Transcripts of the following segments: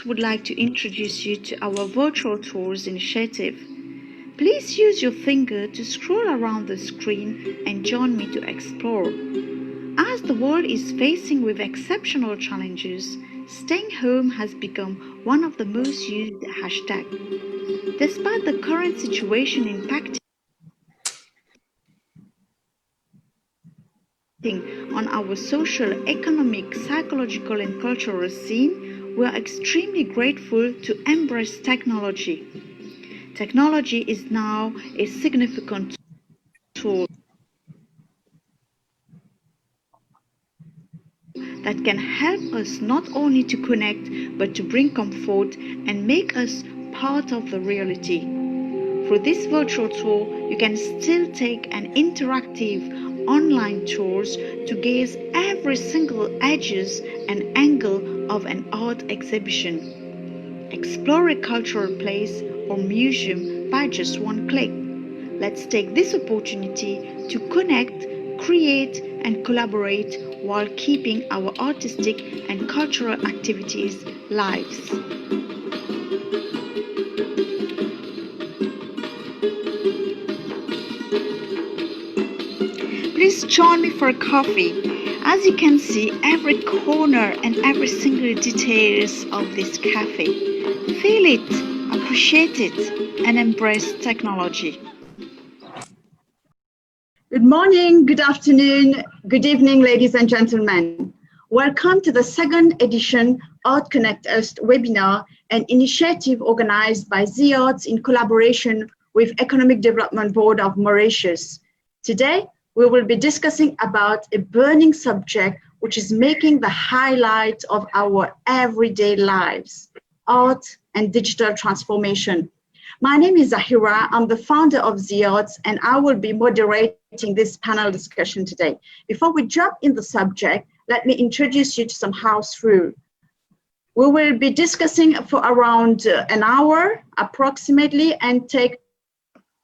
would like to introduce you to our virtual tours initiative. Please use your finger to scroll around the screen and join me to explore. As the world is facing with exceptional challenges, staying home has become one of the most used hashtags. Despite the current situation impacting on our social, economic, psychological, and cultural scene, we are extremely grateful to embrace technology. Technology is now a significant tool that can help us not only to connect but to bring comfort and make us part of the reality. For this virtual tour, you can still take an interactive online tours to gaze every single edges and angle of an art exhibition. Explore a cultural place or museum by just one click. Let's take this opportunity to connect, create, and collaborate while keeping our artistic and cultural activities live. Please join me for coffee. As you can see, every corner and every single details of this cafe. Feel it, appreciate it, and embrace technology. Good morning, good afternoon, good evening, ladies and gentlemen. Welcome to the second edition Art Connect Us webinar, an initiative organized by ZeeArts in collaboration with Economic Development Board of Mauritius. Today, we will be discussing about a burning subject which is making the highlight of our everyday lives, art and digital transformation. My name is Zahira. I'm the founder of ZeeArts, and I will be moderating this panel discussion today. Before we jump in the subject, let me introduce you to some house rules. We will be discussing for around an hour approximately and take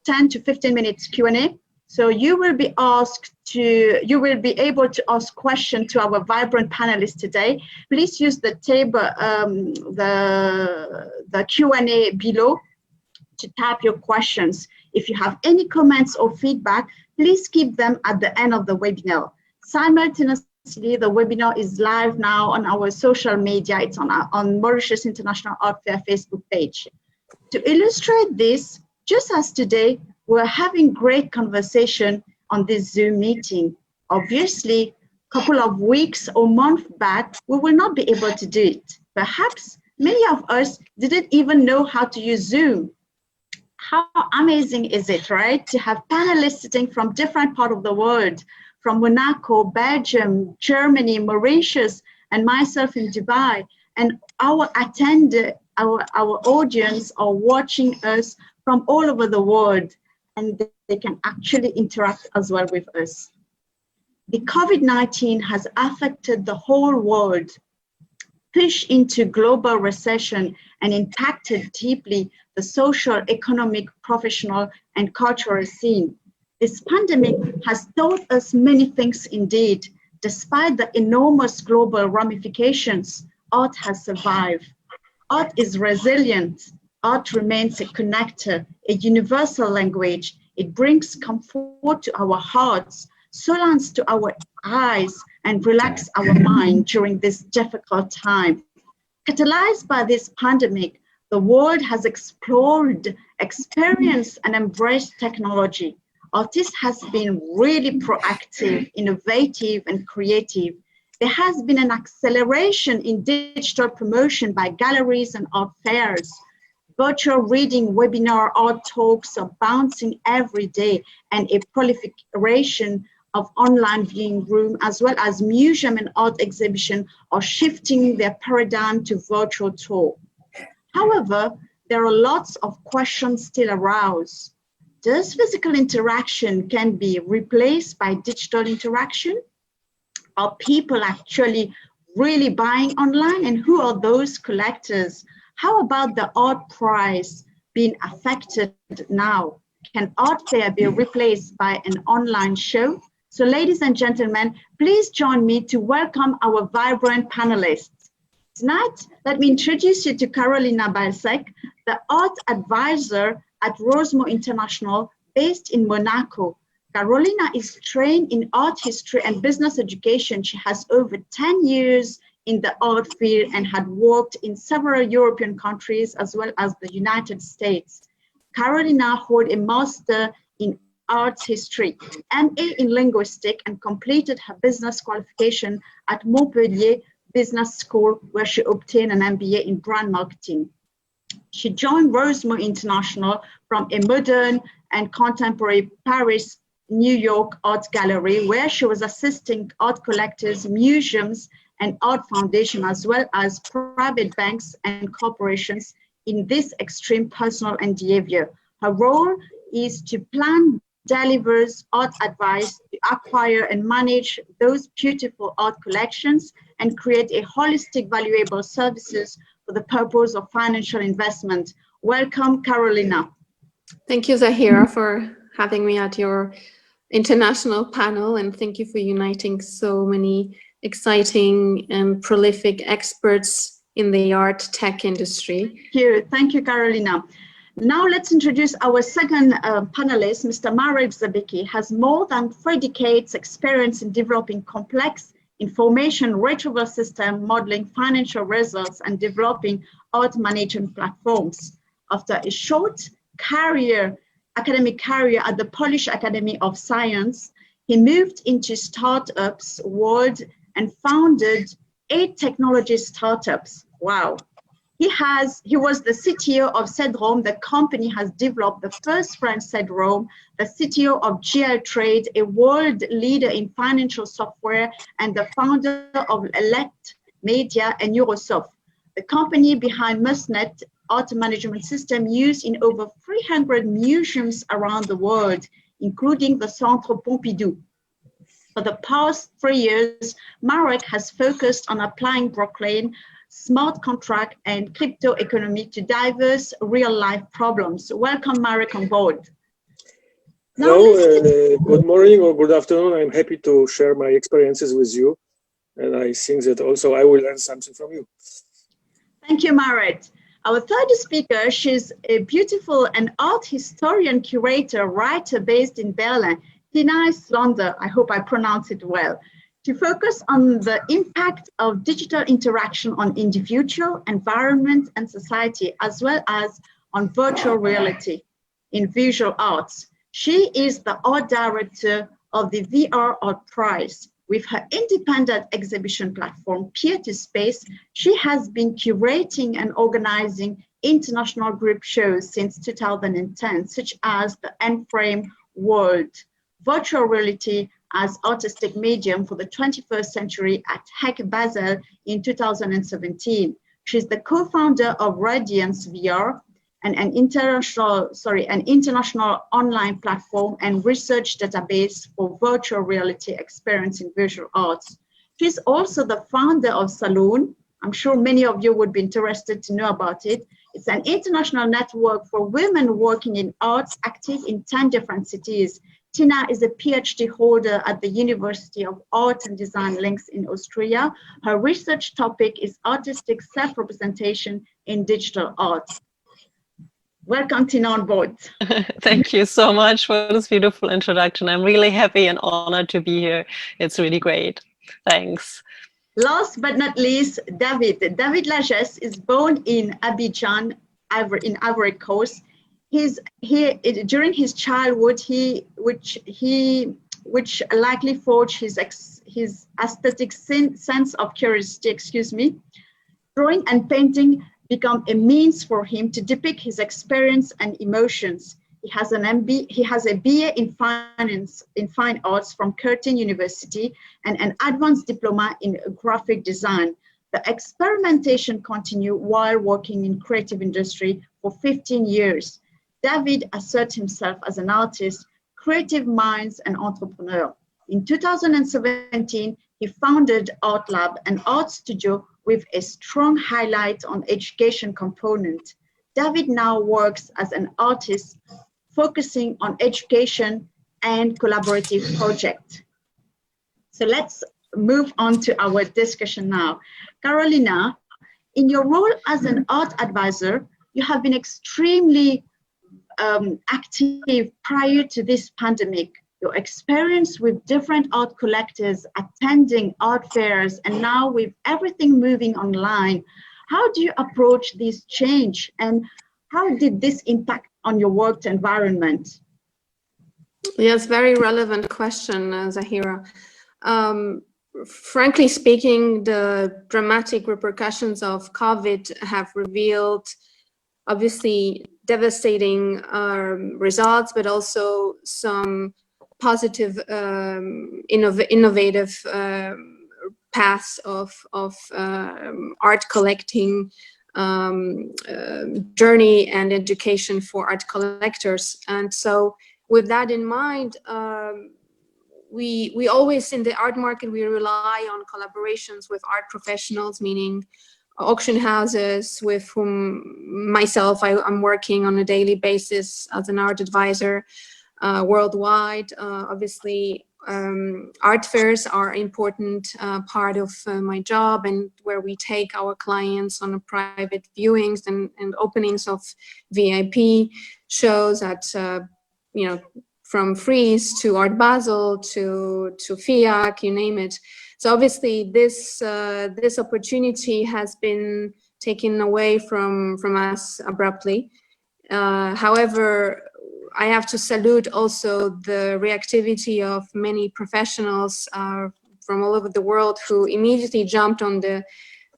10 to 15 minutes Q&A. So you will be able to ask questions to our vibrant panelists today. Please use the table, the Q&A below to type your questions. If you have any comments or feedback, please keep them at the end of the webinar. Simultaneously, the webinar is live now on our social media. It's on Mauritius International Art Fair Facebook page. To illustrate this, just as today, we're having great conversation on this Zoom meeting. Obviously, a couple of weeks or months back, we will not be able to do it. Perhaps many of us didn't even know how to use Zoom. How amazing is it, right? To have panelists sitting from different parts of the world, from Monaco, Belgium, Germany, Mauritius, and myself in Dubai. And our audience are watching us from all over the world, and they can actually interact as well with us. The COVID-19 has affected the whole world, pushed into global recession, and impacted deeply the social, economic, professional, and cultural scene. This pandemic has taught us many things indeed. Despite the enormous global ramifications, art has survived. Art is resilient. Art remains a connector, a universal language. It brings comfort to our hearts, solace to our eyes, and relax our mind during this difficult time. Catalyzed by this pandemic, the world has explored, experienced, and embraced technology. Artists has been really proactive, innovative, and creative. There has been an acceleration in digital promotion by galleries and art fairs. Virtual reading, webinar, art talks are bouncing every day, and a proliferation of online viewing room, as well as museum and art exhibition, are shifting their paradigm to virtual tour. However, there are lots of questions still aroused. Does physical interaction can be replaced by digital interaction? Are people actually really buying online, and who are those collectors? How about the art price being affected now? Can art fair be replaced by an online show? So ladies and gentlemen, please join me to welcome our vibrant panelists. Tonight, let me introduce you to Carolina Balsec, the art advisor at Rosemont International, based in Monaco. Carolina is trained in art history and business education. She has over 10 years in the art field and had worked in several European countries as well as the United States. Carolina holds a master in arts history, MA in linguistics, and completed her business qualification at Montpellier Business School, where she obtained an MBA in brand marketing. She joined Rosemont International from a modern and contemporary Paris, New York art gallery, where she was assisting art collectors, museums, and art foundations, as well as private banks and corporations in this extreme personal endeavor. Her role is to plan, delivers art advice, to acquire and manage those beautiful art collections, and create a holistic, valuable services for the purpose of financial investment. Welcome, Carolina. Thank you, Zahira, for having me at your international panel, and thank you for uniting so many exciting and prolific experts in the art tech industry. Thank you, Carolina. Now let's introduce our second panelist, Mr. Marek Zabicki. Has more than 3 decades experience in developing complex information retrieval system, modeling financial results, and developing art management platforms. After a short academic career at the Polish Academy of Science, he moved into startups world and founded 8 technology startups. Wow. He was the CTO of Cedrome. The company has developed the first French Cedrome, the CTO of GL Trade, a world leader in financial software, and the founder of Elect Media and Neurosoft, the company behind Musnet art management system used in over 300 museums around the world, including the Centre Pompidou. For the past 3 years, Marek has focused on applying blockchain, smart contract, and crypto economy to diverse real-life problems. Welcome, Marek, on board. Hello, good morning or good afternoon. I'm happy to share my experiences with you, and I think that also I will learn something from you. Thank you, Marek. Our third speaker, she's a beautiful and art historian, curator, writer based in Berlin, Tina Slander. I hope I pronounce it well. To focus on the impact of digital interaction on individual, environment, and society, as well as on virtual reality in visual arts. She is the art director of the VR Art Prize. With her independent exhibition platform, Peer to Space, she has been curating and organizing international group shows since 2010, such as the N-Frame World, virtual reality as artistic medium for the 21st century at HEC Basel in 2017. She's the co-founder of Radiance VR, an international online platform and research database for virtual reality experience in visual arts. She's also the founder of Saloon. I'm sure many of you would be interested to know about it. It's an international network for women working in arts, active in 10 different cities. Tina is a PhD holder at the University of Art and Design Links in Austria. Her research topic is artistic self-representation in digital art. Welcome, Tina, on board. Thank you so much for this beautiful introduction. I'm really happy and honored to be here. It's really great. Thanks. Last but not least, David. David Lagesse is born in Abidjan, in Ivory Coast. During his childhood, which likely forged his aesthetic sense of curiosity, drawing and painting become a means for him to depict his experience and emotions. He has a BA in fine arts from Curtin University and an advanced diploma in graphic design. The experimentation continued while working in creative industry for 15 years. David asserts himself as an artist, creative minds, and entrepreneur. In 2017, he founded Art Lab, an art studio with a strong highlight on education component. David now works as an artist, focusing on education and collaborative projects. So let's move on to our discussion now. Carolina, In your role as an art advisor, you have been extremely active prior to this pandemic. Your experience with different art collectors, attending art fairs, and now with everything moving online, how do you approach this change, and how did this impact on your work environment? Yes, very relevant question, Zahira. Frankly speaking, the dramatic repercussions of COVID have revealed obviously devastating results, but also some positive, innovative paths of art collecting journey and education for art collectors. And so with that in mind, we always, in the art market, we rely on collaborations with art professionals, meaning auction houses with whom myself, I'm working on a daily basis as an art advisor worldwide. Obviously, art fairs are an important part of my job, and where we take our clients on private viewings and openings of VIP shows at, you know, from Frieze to Art Basel to FIAC, you name it. So obviously this this opportunity has been taken away from us abruptly. However, I have to salute also the reactivity of many professionals from all over the world who immediately jumped on the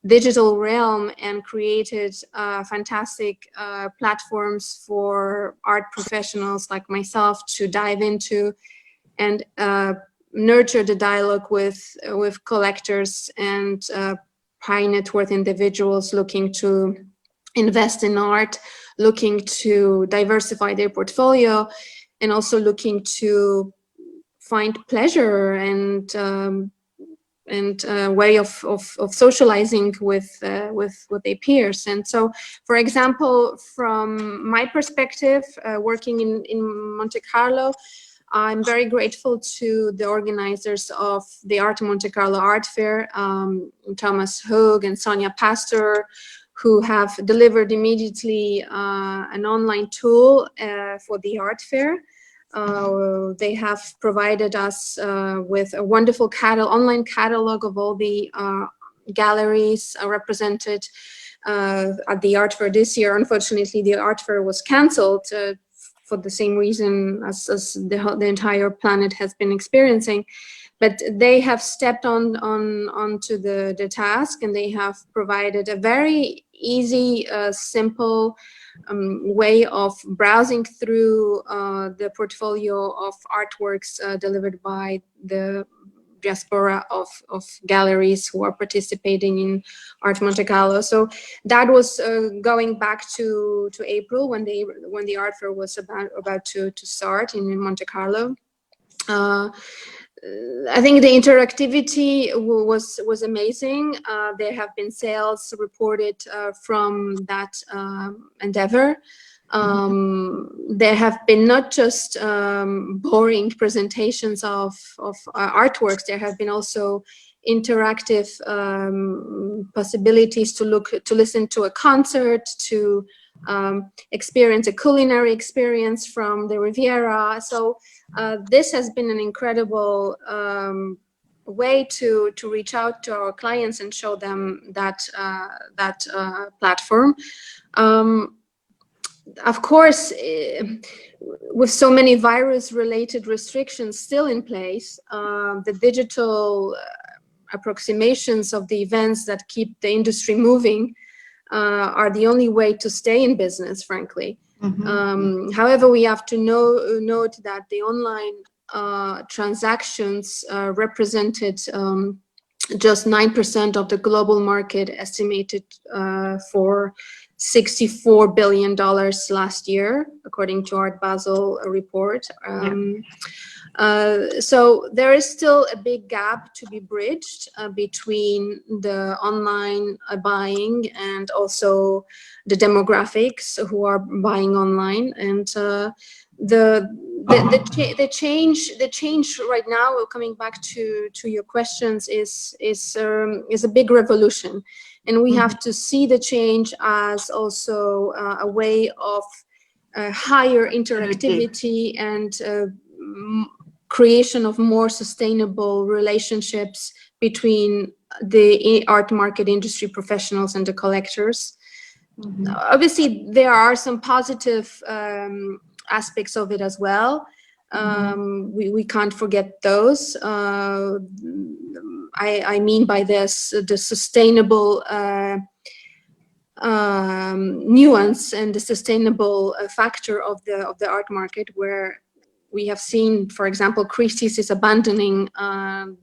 digital realm and created fantastic platforms for art professionals like myself to dive into and nurture the dialogue with collectors and high net worth individuals looking to invest in art, looking to diversify their portfolio, and also looking to find pleasure and way of socializing with their peers. And so, for example, from my perspective, working in Monte Carlo, I'm very grateful to the organizers of the Art Monte Carlo Art Fair, Thomas Hoog and Sonia Pastor, who have delivered immediately an online tool for the art fair. They have provided us with a wonderful online catalog of all the galleries represented at the art fair this year. Unfortunately, the art fair was cancelled for the same reason as the entire planet has been experiencing. But they have stepped onto the task, and they have provided a very easy, simple way of browsing through the portfolio of artworks delivered by the diaspora of galleries who are participating in Art Monte Carlo. So that was going back to April when the art fair was about to start in Monte Carlo. I think the interactivity was amazing. There have been sales reported from that endeavor. There have been not just boring presentations of artworks. There have been also interactive possibilities to listen to a concert, to experience a culinary experience from the Riviera. So this has been an incredible way to reach out to our clients and show them that platform. Of course, with so many virus-related restrictions still in place, the digital approximations of the events that keep the industry moving are the only way to stay in business, frankly. However, we have to note that the online transactions represented just 9% of the global market, estimated for $64 billion last year, according to Art Basel report. So there is still a big gap to be bridged between the online buying and also the demographics who are buying online. And the change right now, coming back to your questions, is a big revolution. And we have to see the change as also a way of higher interactivity and creation of more sustainable relationships between the art market industry professionals and the collectors. Obviously, there are some positive aspects of it as well. We can't forget those. I mean by this the sustainable nuance and the sustainable factor of the art market, where we have seen, for example, Christie's is abandoning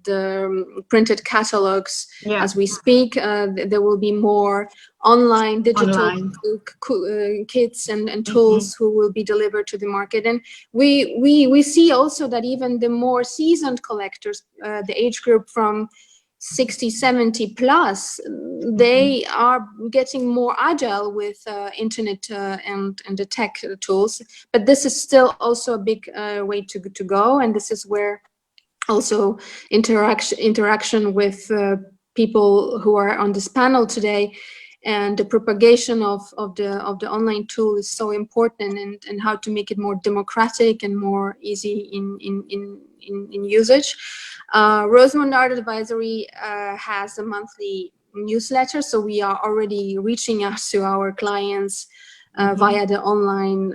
the printed catalogs as we speak. There will be more online digital kits and tools who will be delivered to the market. And we see also that even the more seasoned collectors, the age group from 60, 70 plus, they are getting more agile with internet and the tech tools. But this is still also a big way to go. And this is where also interaction with people who are on this panel today and the propagation of the online tool is so important, and how to make it more democratic and more easy in usage. Rosemont Art Advisory has a monthly newsletter, so we are already reaching out to our clients via the online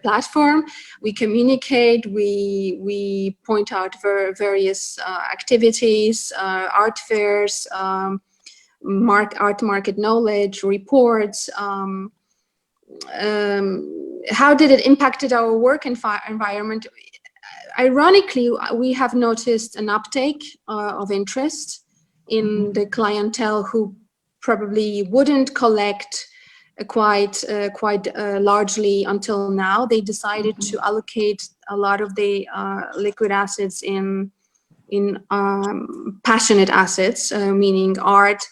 platform. We communicate, we point out various activities, art fairs, art market knowledge, reports. How did it impacted our work environment? Ironically, we have noticed an uptake of interest in the clientele who probably wouldn't collect quite largely until now. They decided to allocate a lot of the liquid assets in passionate assets, meaning art,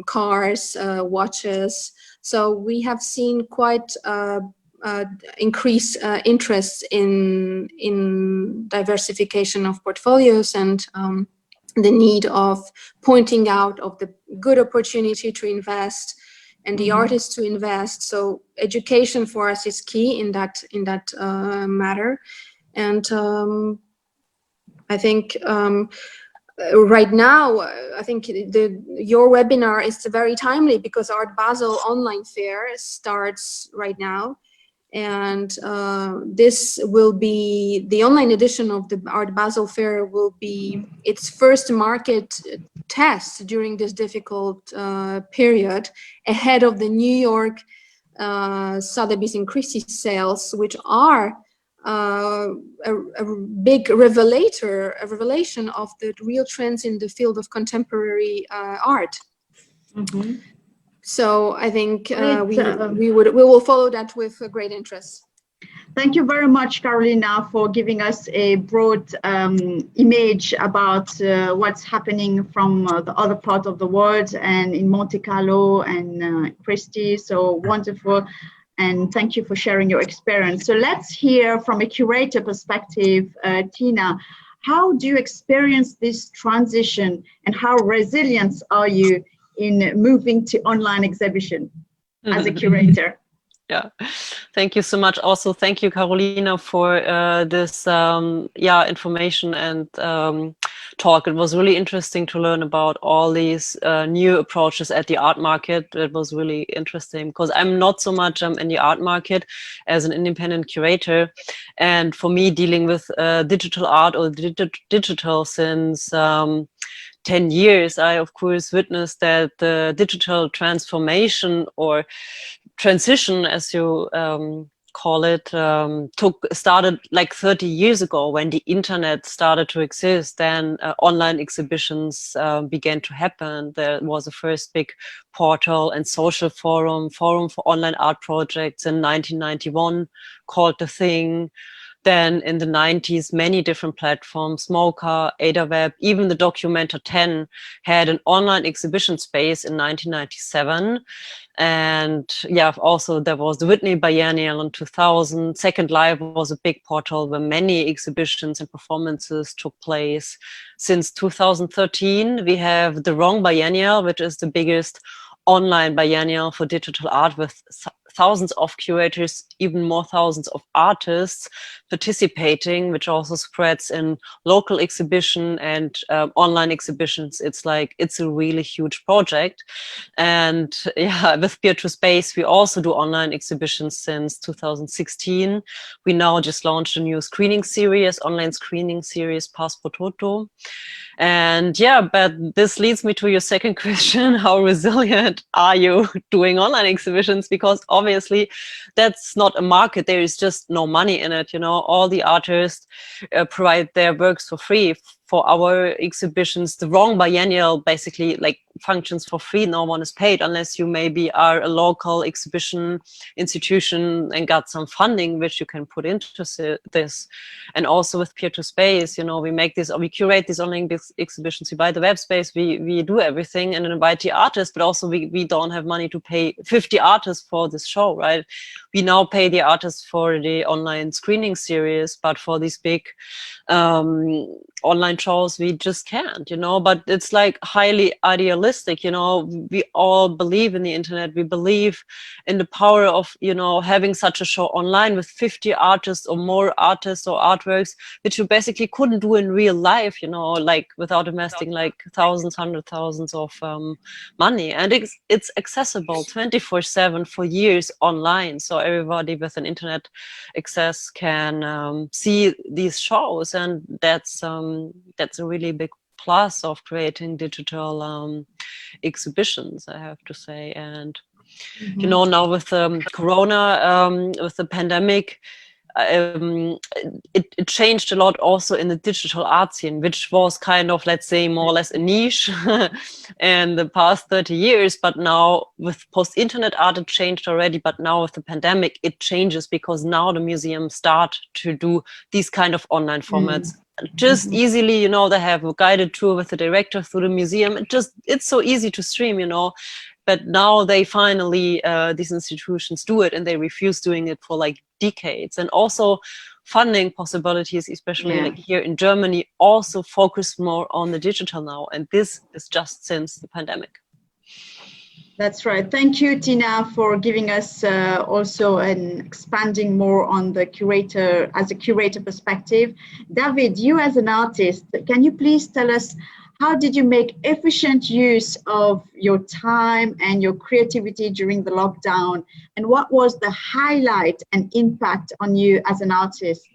cars, watches. So we have seen quite increased interest in diversification of portfolios, and the need of pointing out of the good opportunity to invest and the artists to invest. So education for us is key in that matter. And I think right now, I think your webinar is very timely, because Art Basel online fair starts right now. And this will be, the online edition of the Art Basel fair will be its first market test during this difficult period, ahead of the New York Sotheby's and Christie's sales, which are a big revelation of the real trends in the field of contemporary art. So I think we will follow that with great interest. Thank you very much, Carolina, for giving us a broad image about what's happening from the other part of the world and in Monte Carlo and Christie. So wonderful. And thank you for sharing your experience. So let's hear from a curator perspective, Tina. How do you experience this transition, and how resilient are you in moving to online exhibition as a curator? Yeah, thank you so much. Also, thank you, Carolina, for this information and talk. It was really interesting to learn about all these new approaches at the art market. It was really interesting, because I'm not so much in the art market as an independent curator. And for me, dealing with digital art or digital since 10 years, I, of course, witnessed that the digital transformation or transition, as you call it, started like 30 years ago, when the internet started to exist. Then online exhibitions began to happen. There was the first big portal and social forum for online art projects in 1991 called The Thing. Then in the 90s, many different platforms, Mocha, AdaWeb, even the Documenter 10 had an online exhibition space in 1997. And yeah, also there was the Whitney Biennial in 2000. Second Life was a big portal where many exhibitions and performances took place. Since 2013, we have the Wrong Biennial, which is the biggest online biennial for digital art with thousands of curators, even more thousands of artists participating, which also spreads in local exhibition and online exhibitions. It's a really huge project. And yeah, with Peer to Space, we also do online exhibitions since 2016. We now just launched a new online screening series, Passport Toto. And yeah, but this leads me to your second question. How resilient are you doing online exhibitions? Because obviously that's not a market. There is just no money in it. All the artists provide their works for free. For our exhibitions, the Wrong Biennial basically functions for free. No one is paid unless you maybe are a local exhibition institution and got some funding which you can put into this. And also with Peer to Space, we curate these online exhibitions, we buy the web space, we do everything and invite the artists, but also we don't have money to pay 50 artists for this show, right? We now pay the artists for the online screening series, but for these big online shows we just can't, but it's highly idealistic. We all believe in the internet, we believe in the power of having such a show online with 50 artists or more artists or artworks, which you basically couldn't do in real life, without investing thousands, hundred thousands of money. And it's accessible 24/7 for years online, so everybody with an internet access can see these shows. And that's a really big plus of creating digital exhibitions, I have to say. And now with Corona, with the pandemic, it changed a lot also in the digital art scene, which was kind of, let's say, more or less a niche in the past 30 years. But now with post-internet art, it changed already. But now with the pandemic, it changes because now the museums start to do these kind of online formats. Just easily, they have a guided tour with the director through the museum. It's so easy to stream, but now they finally, these institutions do it, and they refuse doing it for decades. And also funding possibilities, especially here in Germany, also focus more on the digital now. And this is just since the pandemic. That's right. Thank you, Tina, for giving us also an expanding more on the curator, as a curator perspective. David, you as an artist, can you please tell us, how did you make efficient use of your time and your creativity during the lockdown? And what was the highlight and impact on you as an artist?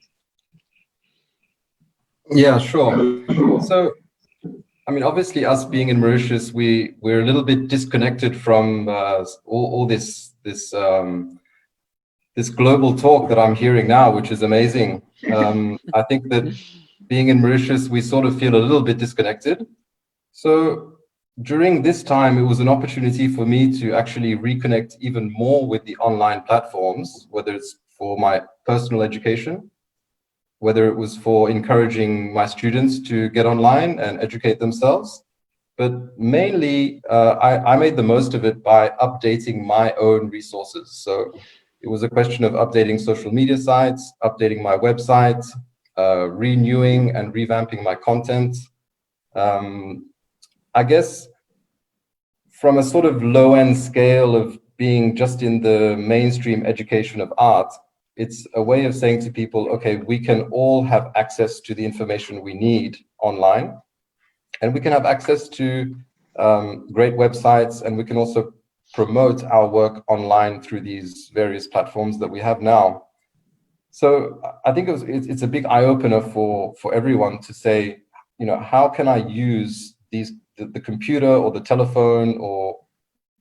Yeah, sure. So, obviously, us being in Mauritius, we're a little bit disconnected from all this global talk that I'm hearing now, which is amazing. I think that being in Mauritius, we sort of feel a little bit disconnected. So during this time, it was an opportunity for me to actually reconnect even more with the online platforms, whether it's for my personal education, whether it was for encouraging my students to get online and educate themselves. But mainly, I made the most of it by updating my own resources. So it was a question of updating social media sites, updating my website, renewing and revamping my content. I guess from a sort of low-end scale of being just in the mainstream education of art, it's a way of saying to people, okay, we can all have access to the information we need online, and we can have access to great websites, and we can also promote our work online through these various platforms that we have now. So I think it's a big eye-opener for everyone to say, how can I use the computer or the telephone or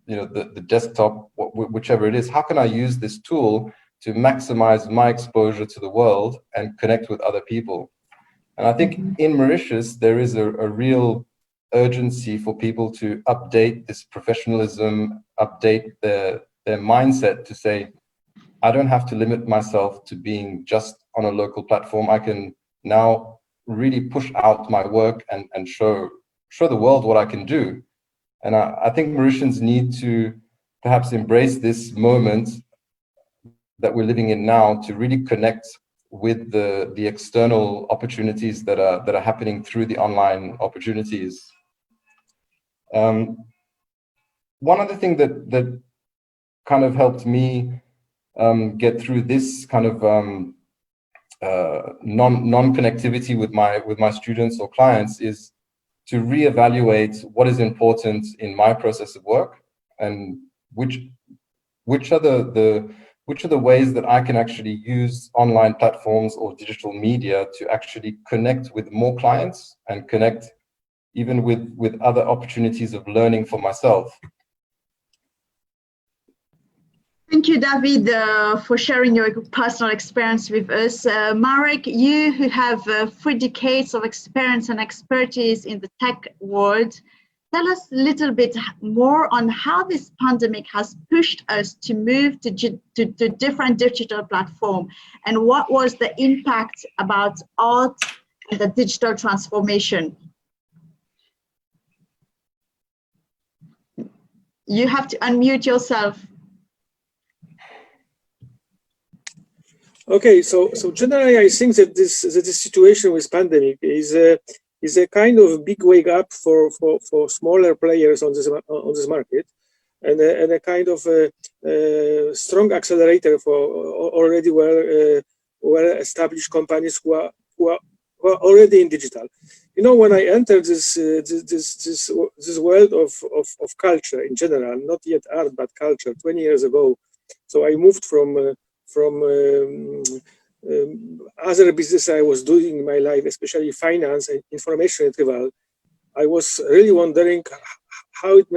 the desktop, whichever it is, how can I use this tool to maximize my exposure to the world and connect with other people? And I think in Mauritius, there is a real urgency for people to update this professionalism, update their mindset to say, I don't have to limit myself to being just on a local platform, I can now really push out my work and show the world what I can do. And I think Mauritians need to perhaps embrace this moment that we're living in now to really connect with the external opportunities that are happening through the online opportunities. One other thing that kind of helped me get through this kind of non-connectivity with my students or clients is to reevaluate what is important in my process of work and which are the ways that I can actually use online platforms or digital media to actually connect with more clients and connect even with other opportunities of learning for myself. Thank you, David, for sharing your personal experience with us. Marek, you who have 3 decades of experience and expertise in the tech world, tell us a little bit more on how this pandemic has pushed us to move to different digital platforms, and what was the impact about art and the digital transformation. You have to unmute yourself. Okay, so generally, I think that this situation with pandemic is a kind of big wake up for smaller players on this market, and a kind of strong accelerator for already well established companies who are already in digital. You know, when I entered this world of culture in general, not yet art but culture, 20 years ago, so I moved from other business I was doing in my life, especially finance and information retrieval. I was really wondering how it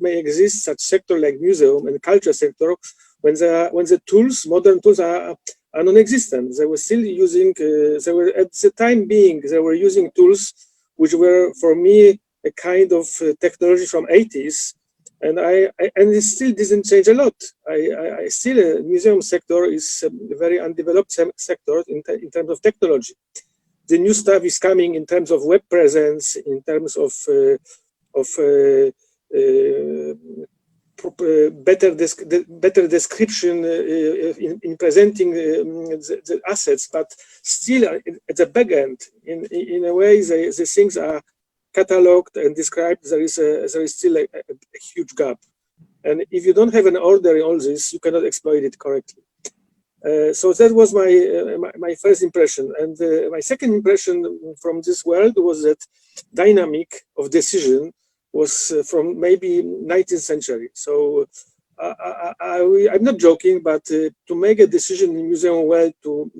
may exist such sector like museum and culture sector when the tools, modern tools, are non-existent. They were still using. They were at the time being. They were using tools which were for me a kind of technology from 80s. And it still doesn't change a lot. I still museum sector is a very undeveloped sector in terms of technology. The new stuff is coming in terms of web presence, in terms of better description in presenting the assets, but still at the back end, in a way, the things are cataloged and described. There is still a huge gap, and if you don't have an order in all this, you cannot exploit it correctly. So that was my first impression, and my second impression from this world was that dynamic of decision was from maybe 19th century. So I'm not joking, but to make a decision in museum world to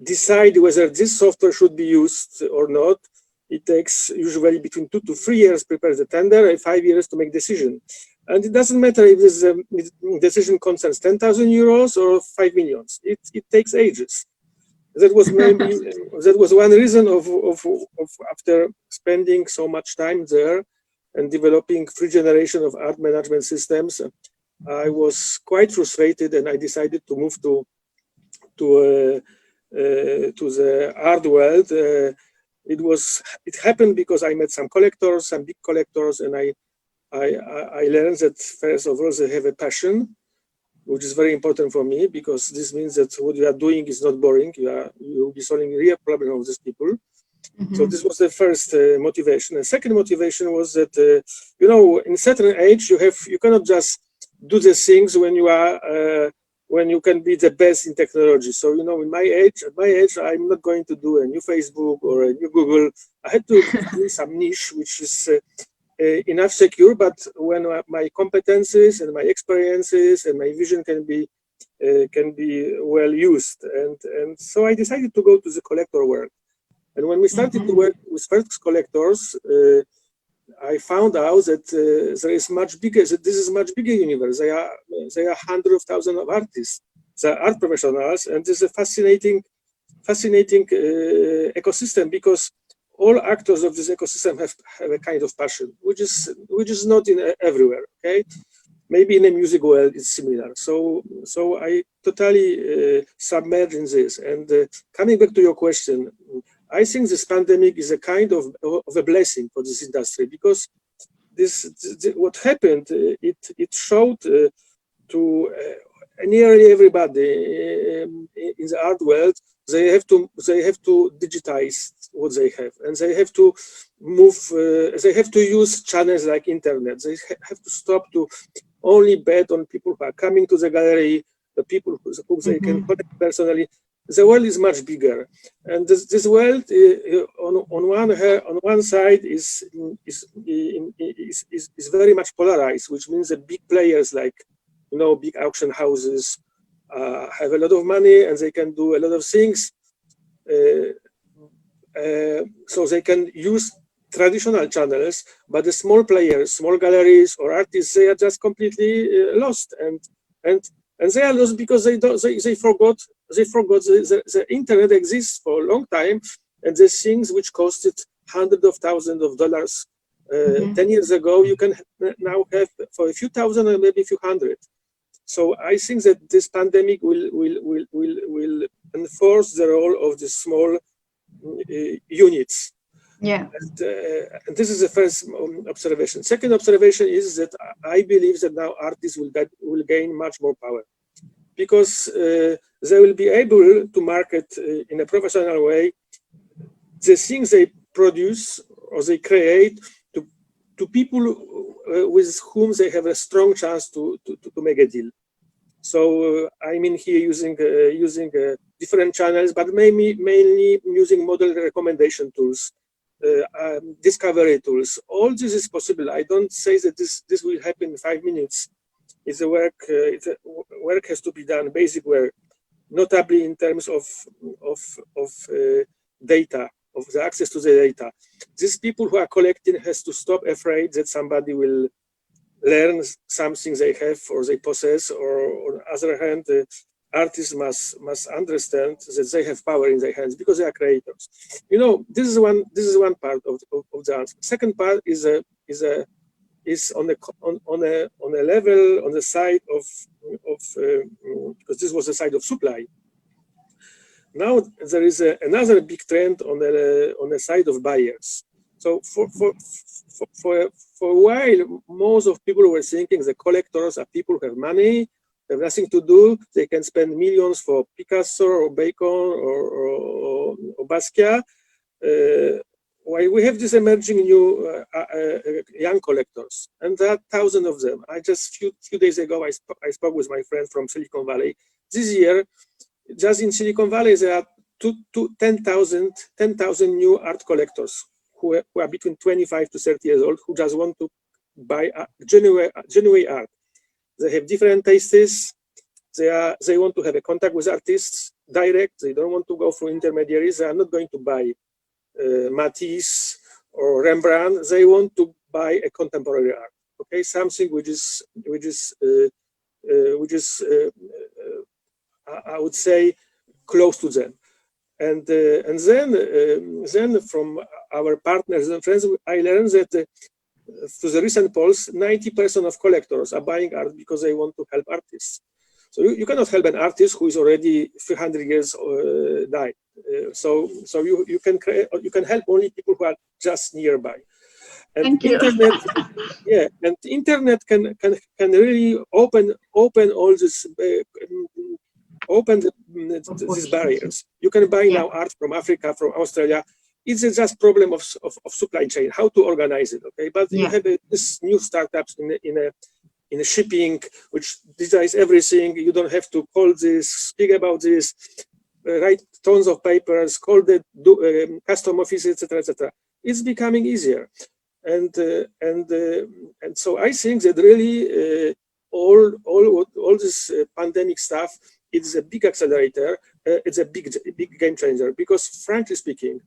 decide whether this software should be used or not, it takes usually between 2 to 3 years to prepare the tender and 5 years to make decision. And it doesn't matter if this decision concerns 10,000 euros or 5 million. It takes ages. That was maybe that was one reason of after spending so much time there and developing 3 generations of art management systems, I was quite frustrated, and I decided to move to the art world. It happened because I met some collectors, some big collectors, and I learned that first of all they have a passion, which is very important for me, because this means that what you are doing is not boring. You will be solving real problem of these people. Mm-hmm. So this was the first motivation. And second motivation was that you know, in certain age you cannot just do the things when you are when you can be the best in technology. So, you know, at my age, I'm not going to do a new Facebook or a new Google. I had to find some niche which is enough secure, but when my competences and my experiences and my vision can be well used. And so I decided to go to the collector world. And when we started to work with first collectors, I found out that there is much bigger. This is much bigger universe. They are hundreds of thousands of artists. They are art professionals, and this is a fascinating ecosystem, because all actors of this ecosystem have a kind of passion, which is not in everywhere. Okay, Maybe in a music world it's similar. So I totally submerge in this. And coming back to your question, I think this pandemic is a kind of a blessing for this industry, because what happened, it showed to nearly everybody in the art world, they have to digitize what they have, and they have to move. They have to use channels like internet. They have to stop to only bet on people who are coming to the gallery, the people who they can connect personally. The world is much bigger, and this world on one side is very much polarized, which means that big players like, you know, big auction houses have a lot of money and they can do a lot of things, so they can use traditional channels, but the small players, small galleries or artists, they are just completely lost, and they are lost because they forgot the internet exists for a long time, and the things which costed hundreds of thousands of dollars 10 years ago, you can now have for a few thousand or maybe a few hundred. So I think that this pandemic will enforce the role of the small units. Yeah. And this is the first observation. Second observation is that I believe that now artists will gain much more power, because they will be able to market in a professional way the things they produce or they create to people with whom they have a strong chance to make a deal. So I mean here using different channels, but mainly using model recommendation tools, discovery tools. All this is possible. I don't say that this will happen in 5 minutes. It's a work. Work has to be done, basic work, notably in terms of data, of the access to the data. These people who are collecting has to stop afraid that somebody will learn something they have or they possess, or on the other hand, artists must understand that they have power in their hands because they are creators. You know, this is one part of the answer. Second part is on a level on the side of because this was the side of supply. Now there is another big trend on the side of buyers. So for a while, most of people were thinking the collectors are people who have money, have nothing to do. They can spend millions for Picasso or Bacon or Basquiat. While we have this emerging new young collectors, and there are thousands of them. I just few days ago I spoke with my friend from Silicon Valley. This year, just in Silicon Valley, there are 10,000 new art collectors who are between 25 to 30 years old, who just want to buy genuine art. They have different tastes. They want to have a contact with artists direct. They don't want to go through intermediaries. They are not going to buy Matisse or Rembrandt. They want to buy a contemporary art. Okay, something which is I would say close to them. And then from our partners and friends, I learned that through the recent polls, 90% of collectors are buying art because they want to help artists. So you cannot help an artist who is already 300 years died. So you can create, you can help only people who are just nearby. And Thank you. internet, yeah, and internet can really open all this. Open these barriers. You can buy now art from Africa, from Australia. It's just problem of supply chain, how to organize it. Okay, but you have this new startups in a shipping which designs everything. You don't have to call this, speak about this, write tons of papers, call the custom office, etc., etc. It's becoming easier, and so I think that really all this pandemic stuff. It's a big accelerator. It's a big game changer because, frankly speaking,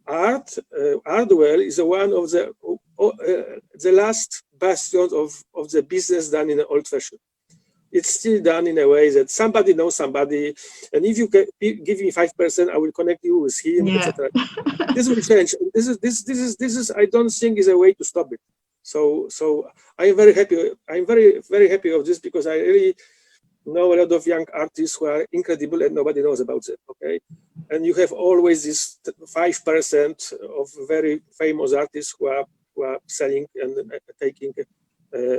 art world is one of the last bastions of the business done in an old fashion. It's still done in a way that somebody knows somebody, and if you give me 5%, I will connect you with him, etc. This will change. This is I don't think is a way to stop it. So I'm very happy. I'm very happy of this, because I really know a lot of young artists who are incredible and nobody knows about them. Okay, and you have always this 5% of very famous artists who are selling and taking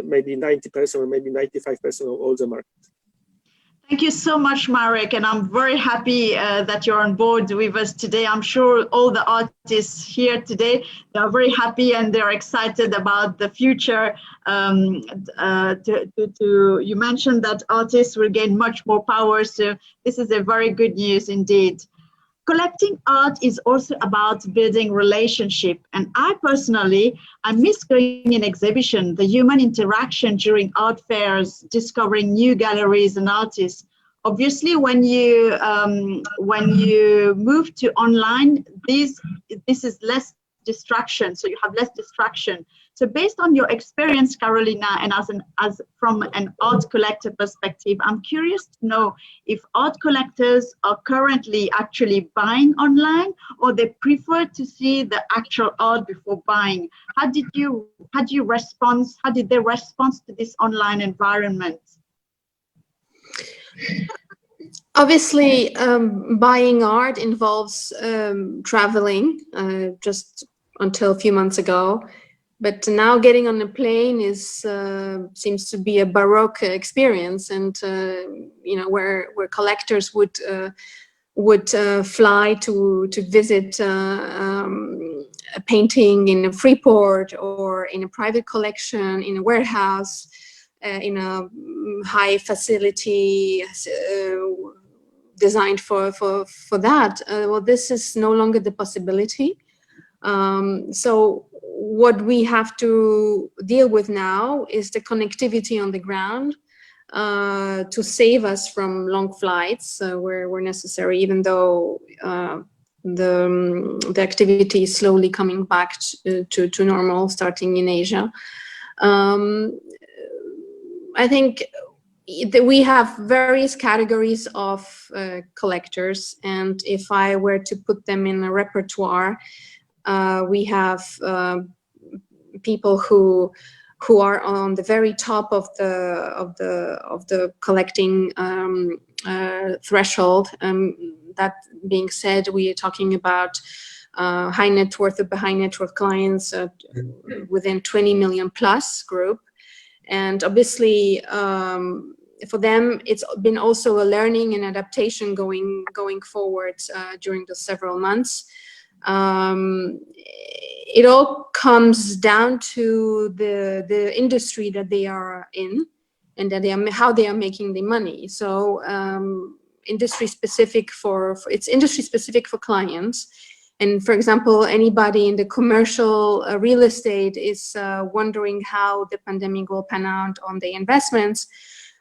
maybe 90% or maybe 95% of all the market. Thank you so much, Marek, and I'm very happy that you're on board with us today. I'm sure all the artists here today, they are very happy and they're excited about the future. You mentioned that artists will gain much more power, so this is a very good news indeed. Collecting art is also about building relationship. And I personally, I miss going in exhibition, the human interaction during art fairs, discovering new galleries and artists. Obviously, when you move to online, this is less distraction. So you have less distraction. So based on your experience, Carolina, and as from an art collector perspective, I'm curious to know if art collectors are currently actually buying online, or they prefer to see the actual art before buying. How did they respond to this online environment? Obviously, buying art involves traveling, just until a few months ago. But now getting on a plane is seems to be a Baroque experience, and you know, where collectors would fly to visit a painting in a Freeport or in a private collection in a warehouse in a high facility designed for that. Well, this is no longer the possibility. So what we have to deal with now is the connectivity on the ground to save us from long flights where necessary, even though the activity is slowly coming back to normal, starting in Asia. I think that we have various categories of collectors, and if I were to put them in a repertoire, we have people who are on the very top of the collecting threshold. That being said, we are talking about high net worth clients within 20 million plus group, and obviously for them it's been also a learning and adaptation going forward during the several months. It all comes down to the industry that they are in, and that how they are making the money. So industry specific for clients. And for example, anybody in the commercial real estate is wondering how the pandemic will pan out on the investments.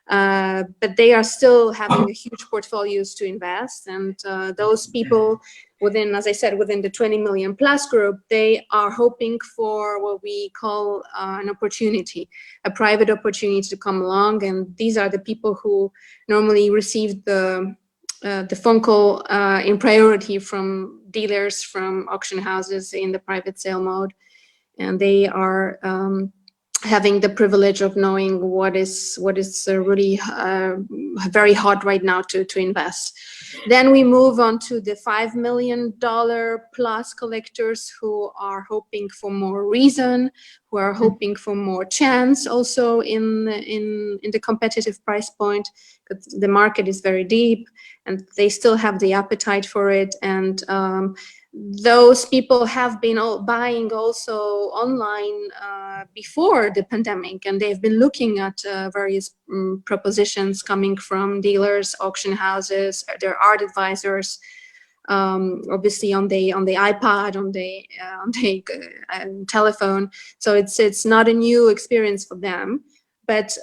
But they are still having a huge portfolios to invest, and those people within, as I said, within the 20 million plus group, they are hoping for what we call an opportunity, a private opportunity to come along, and these are the people who normally receive the phone call in priority from dealers, from auction houses in the private sale mode, and they are having the privilege of knowing what is really very hard right now to invest. Then we move on to the $5 million plus collectors who are hoping for more reason, who are hoping for more chance also in the competitive price point, because the market is very deep and they still have the appetite for it. And those people have been buying also online before the pandemic, and they've been looking at various propositions coming from dealers, auction houses, their art advisors, obviously on the iPad, on the telephone. So it's not a new experience for them, but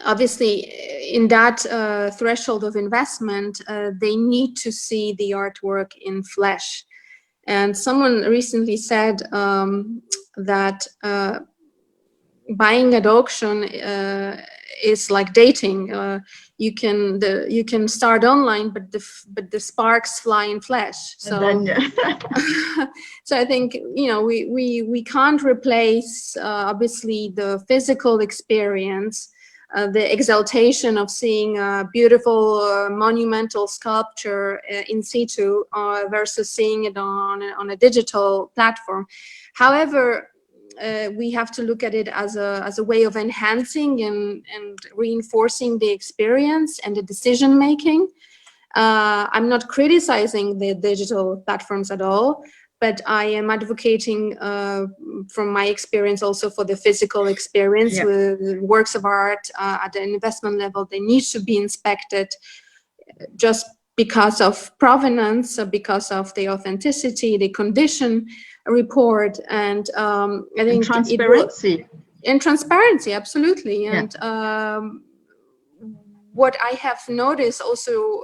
obviously in that threshold of investment, they need to see the artwork in flesh. And someone recently said that buying at auction is like dating. You can start online, but the sparks fly in flesh. So And then, so I think, you know, we can't replace obviously the physical experience, the exaltation of seeing a beautiful monumental sculpture in situ versus seeing it on a digital platform. However, we have to look at it as a way of enhancing and reinforcing the experience and the decision making. I'm not criticizing the digital platforms at all, but I am advocating from my experience also for the physical experience. Yeah. With works of art at an investment level, they need to be inspected just because of provenance, because of the authenticity, the condition report, and I think transparency. And transparency, absolutely. Yeah. And what I have noticed also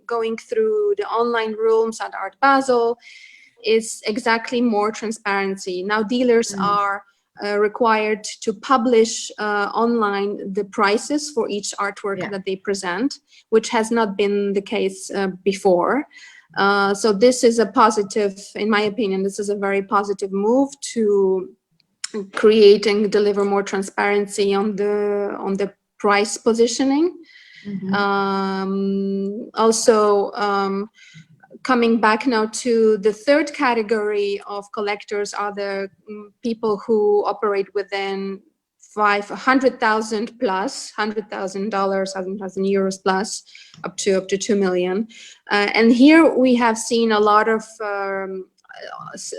going through the online rooms at Art Basel is exactly more transparency. Now dealers are required to publish online the prices for each artwork that they present, which has not been the case before. So this is a positive, in my opinion, this is a very positive move to create and deliver more transparency on the price positioning. Also, coming back now to the third category of collectors are the people who operate within 500,000 plus, $100,000, €100,000 plus, up to 2 million. And here we have seen a lot of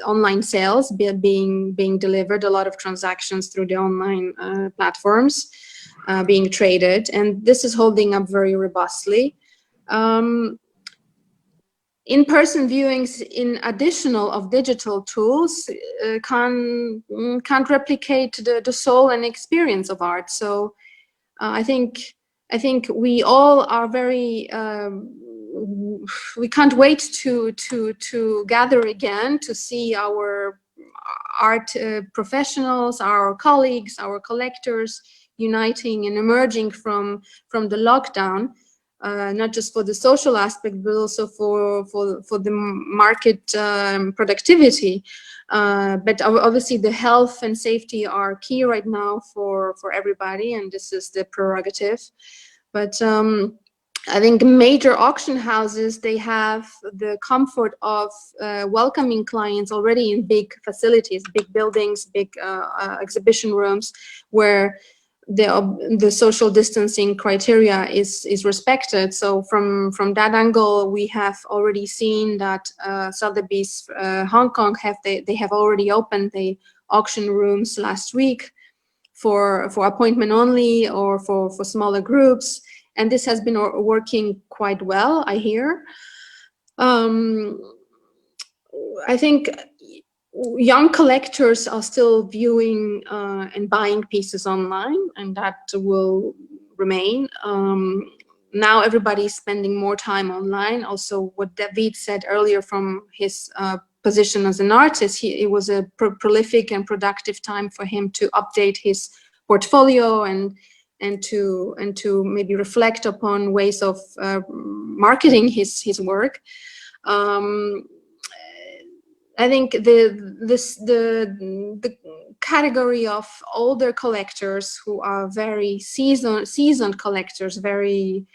online sales being delivered, a lot of transactions through the online platforms being traded, and this is holding up very robustly. In-person viewings, in additional of digital tools, can't replicate the soul and experience of art. So I think we all are very we can't wait to gather again to see our art professionals, our colleagues, our collectors uniting and emerging from the lockdown. Not just for the social aspect, but also for the market productivity. But obviously the health and safety are key right now for everybody, and this is the prerogative. But I think major auction houses, they have the comfort of welcoming clients already in big facilities, big buildings, big exhibition rooms, where the social distancing criteria is respected. So from that angle, we have already seen that Sotheby's Hong Kong they have already opened the auction rooms last week for appointment only or for smaller groups, and this has been working quite well, I hear. I think young collectors are still viewing and buying pieces online, and that will remain. Now everybody's spending more time online. Also, what David said earlier from his position as an artist, it was a prolific and productive time for him to update his portfolio and to maybe reflect upon ways of marketing his work. I think the category of older collectors who are very seasoned collectors, very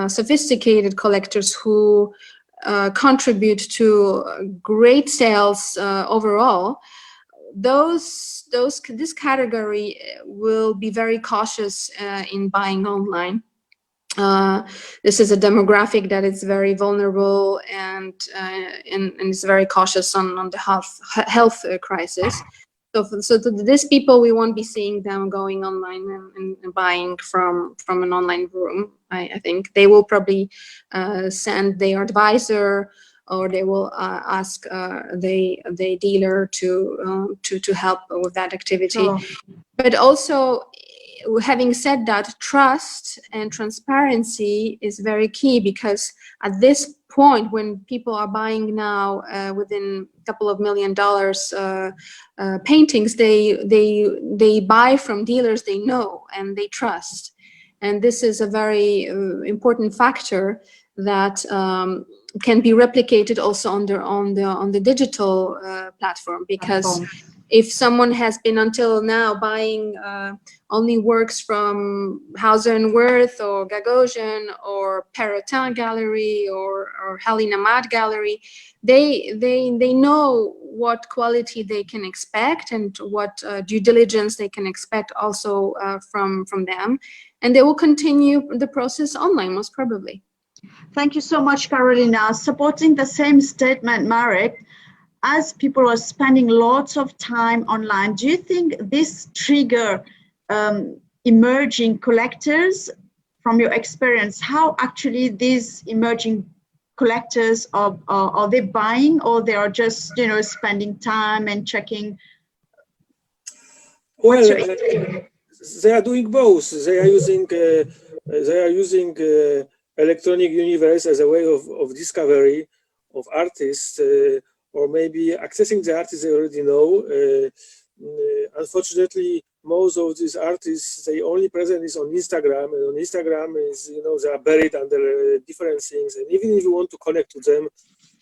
sophisticated collectors who contribute to great sales overall. This category will be very cautious in buying online. This is a demographic that is very vulnerable and is very cautious on the health crisis. So to these people, we won't be seeing them going online and buying from an online room. I think they will probably send their advisor, or they will ask the dealer to help with that activity. Sure. But also, having said that, trust and transparency is very key, because at this point when people are buying now within a couple of $1 million paintings, they buy from dealers they know and they trust. And this is a very important factor that can be replicated also on the digital platform, because if someone has been until now buying only works from Hauser and Wirth or Gagosian or Perrotin Gallery or Halina Mad Gallery, they know what quality they can expect and what due diligence they can expect also from them, and they will continue the process online most probably. Thank you so much, Carolina. Supporting the same statement, Marek, as people are spending lots of time online, do you think this trigger emerging collectors? From your experience, how actually these emerging collectors are they buying, or they are just spending time and checking? Well, they are doing both. They are using electronic universe as a way of discovery of artists, or maybe accessing the artists they already know. Unfortunately, most of these artists, they only present is on Instagram, and on Instagram is, they are buried under different things. And even if you want to connect to them,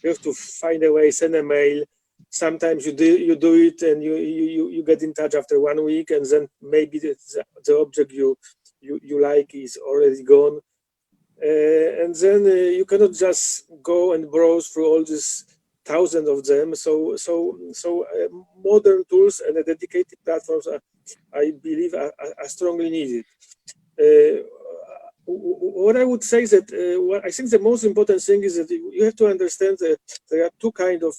you have to find a way, send a mail. Sometimes you do it and you get in touch after 1 week, and then maybe the object you like is already gone. And then you cannot just go and browse through all these thousands of them. So modern tools and dedicated platforms I believe are strongly needed. What I would say is that what I think the most important thing is that you have to understand that there are two kinds of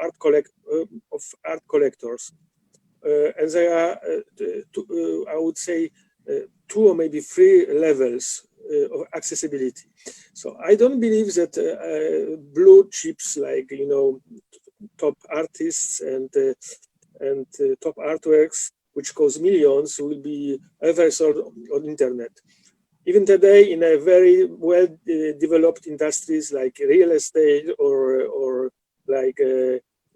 art collectors, and there are I would say 2 or maybe 3 levels of accessibility. So I don't believe that blue chips like top artists and top artworks, which cost millions, will be ever sold on internet. Even today, in a very well developed industries like real estate or like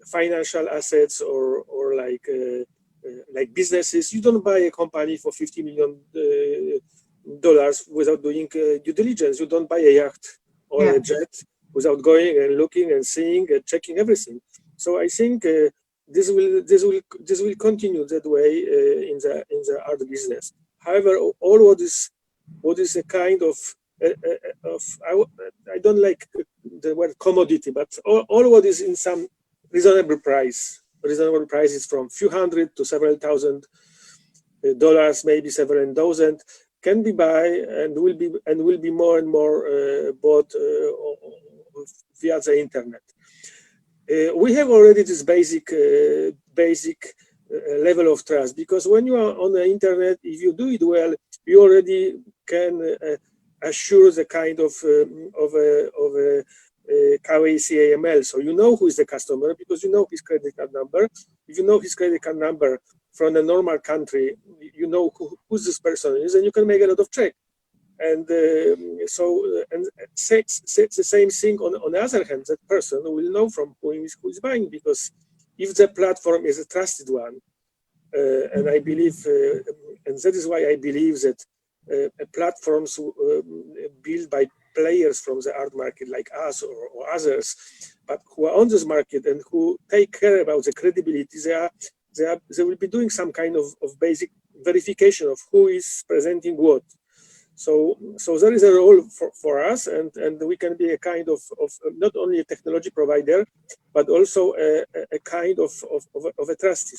financial assets or like businesses, you don't buy a company for $50 million without doing due diligence. You don't buy a yacht or a jet without going and looking and seeing and checking everything. So I think this will continue that way in the art business. However, all what is a kind of I don't like the word commodity, but all what is in some reasonable price. Reasonable price is from few hundred to several thousand dollars, maybe several dozen, can be buy and will be more and more bought via the internet. We have already this basic level of trust, because when you are on the internet, if you do it well, you already can assure the kind of KYC AML. So you know who is the customer because you know his credit card number. If you know his credit card number from a normal country, you know who this person is, and you can make a lot of check. And the same thing on the other hand, that person will know from who is buying, because if the platform is a trusted one, and I believe, and that is why I believe that platforms built by players from the art market like us or others, but who are on this market and who take care about the credibility, they will be doing some kind of basic verification of who is presenting what. So there is a role for us, and we can be a kind of not only a technology provider, but also a kind of a trustee.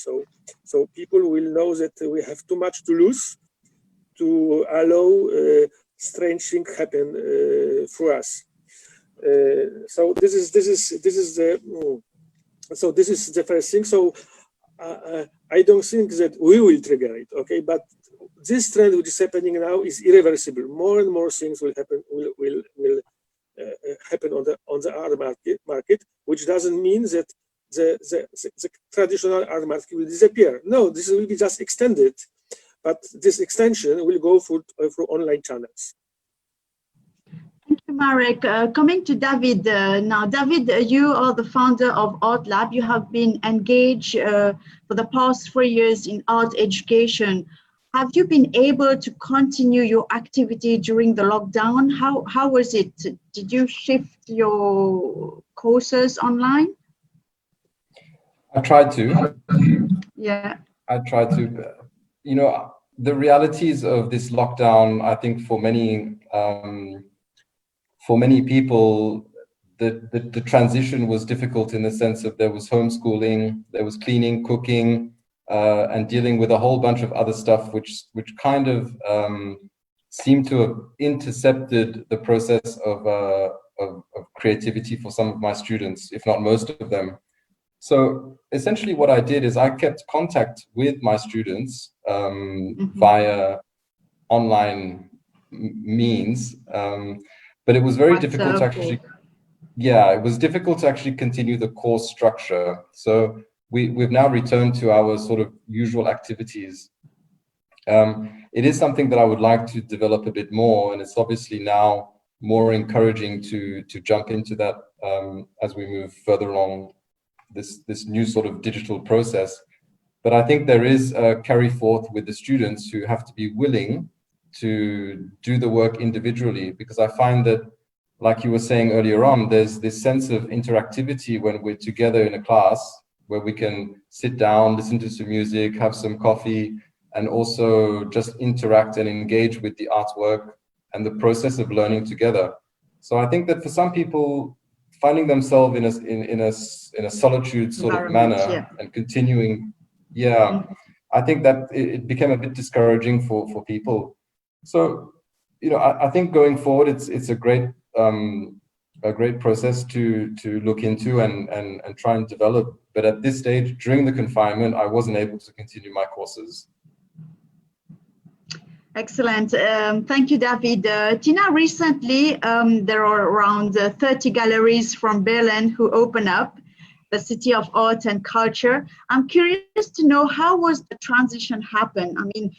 So people will know that we have too much to lose to allow strange things happen through us. So this is the first thing. So I don't think that we will trigger it, okay? But this trend which is happening now is irreversible. More and more things will happen happen on the art market, which doesn't mean that the traditional art market will disappear. No, this will be just extended, but this extension will go through online channels. Thank you, Marek. Coming to David now. David, you are the founder of Art Lab. You have been engaged for the past 3 years in art education. Have you been able to continue your activity during the lockdown? How was it? Did you shift your courses online? I tried to. Yeah. I tried to. You know, the realities of this lockdown, I think for many people, the transition was difficult in the sense of there was homeschooling, there was cleaning, cooking, and dealing with a whole bunch of other stuff, which kind of seemed to have intercepted the process of creativity for some of my students, if not most of them. So essentially what I did is I kept contact with my students via online means, but it was very difficult to actually, it was difficult to actually continue the course structure. So we've now returned to our sort of usual activities. It is something that I would like to develop a bit more, and it's obviously now more encouraging to jump into that as we move further along this new sort of digital process. But I think there is a carry forth with the students who have to be willing to do the work individually, because I find that, like you were saying earlier on, there's this sense of interactivity when we're together in a class where we can sit down, listen to some music, have some coffee, and also just interact and engage with the artwork and the process of learning together. So I think that for some people, finding themselves in a solitude sort of manner and continuing, I think that it became a bit discouraging for people. So, you know, I think going forward, it's a great process to look into and try and develop. But at this stage, during the confinement, I wasn't able to continue my courses. Excellent. Thank you, David. Tina, recently, there are around 30 galleries from Berlin who open up, the city of art and culture. I'm curious to know, how was the transition happen? I mean,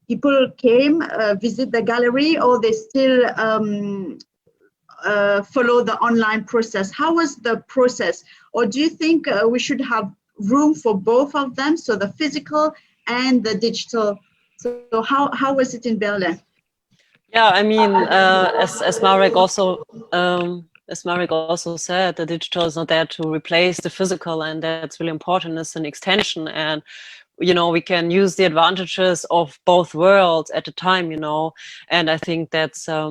people came, visit the gallery, or they still follow the online process? How was the process? Or do you think we should have room for both of them, so the physical and the digital? So how was it in Berlin? Yeah, I mean, as Marek also said, the digital is not there to replace the physical, and that's really important. It's an extension, and you know, we can use the advantages of both worlds at a time, you know, and I think that's a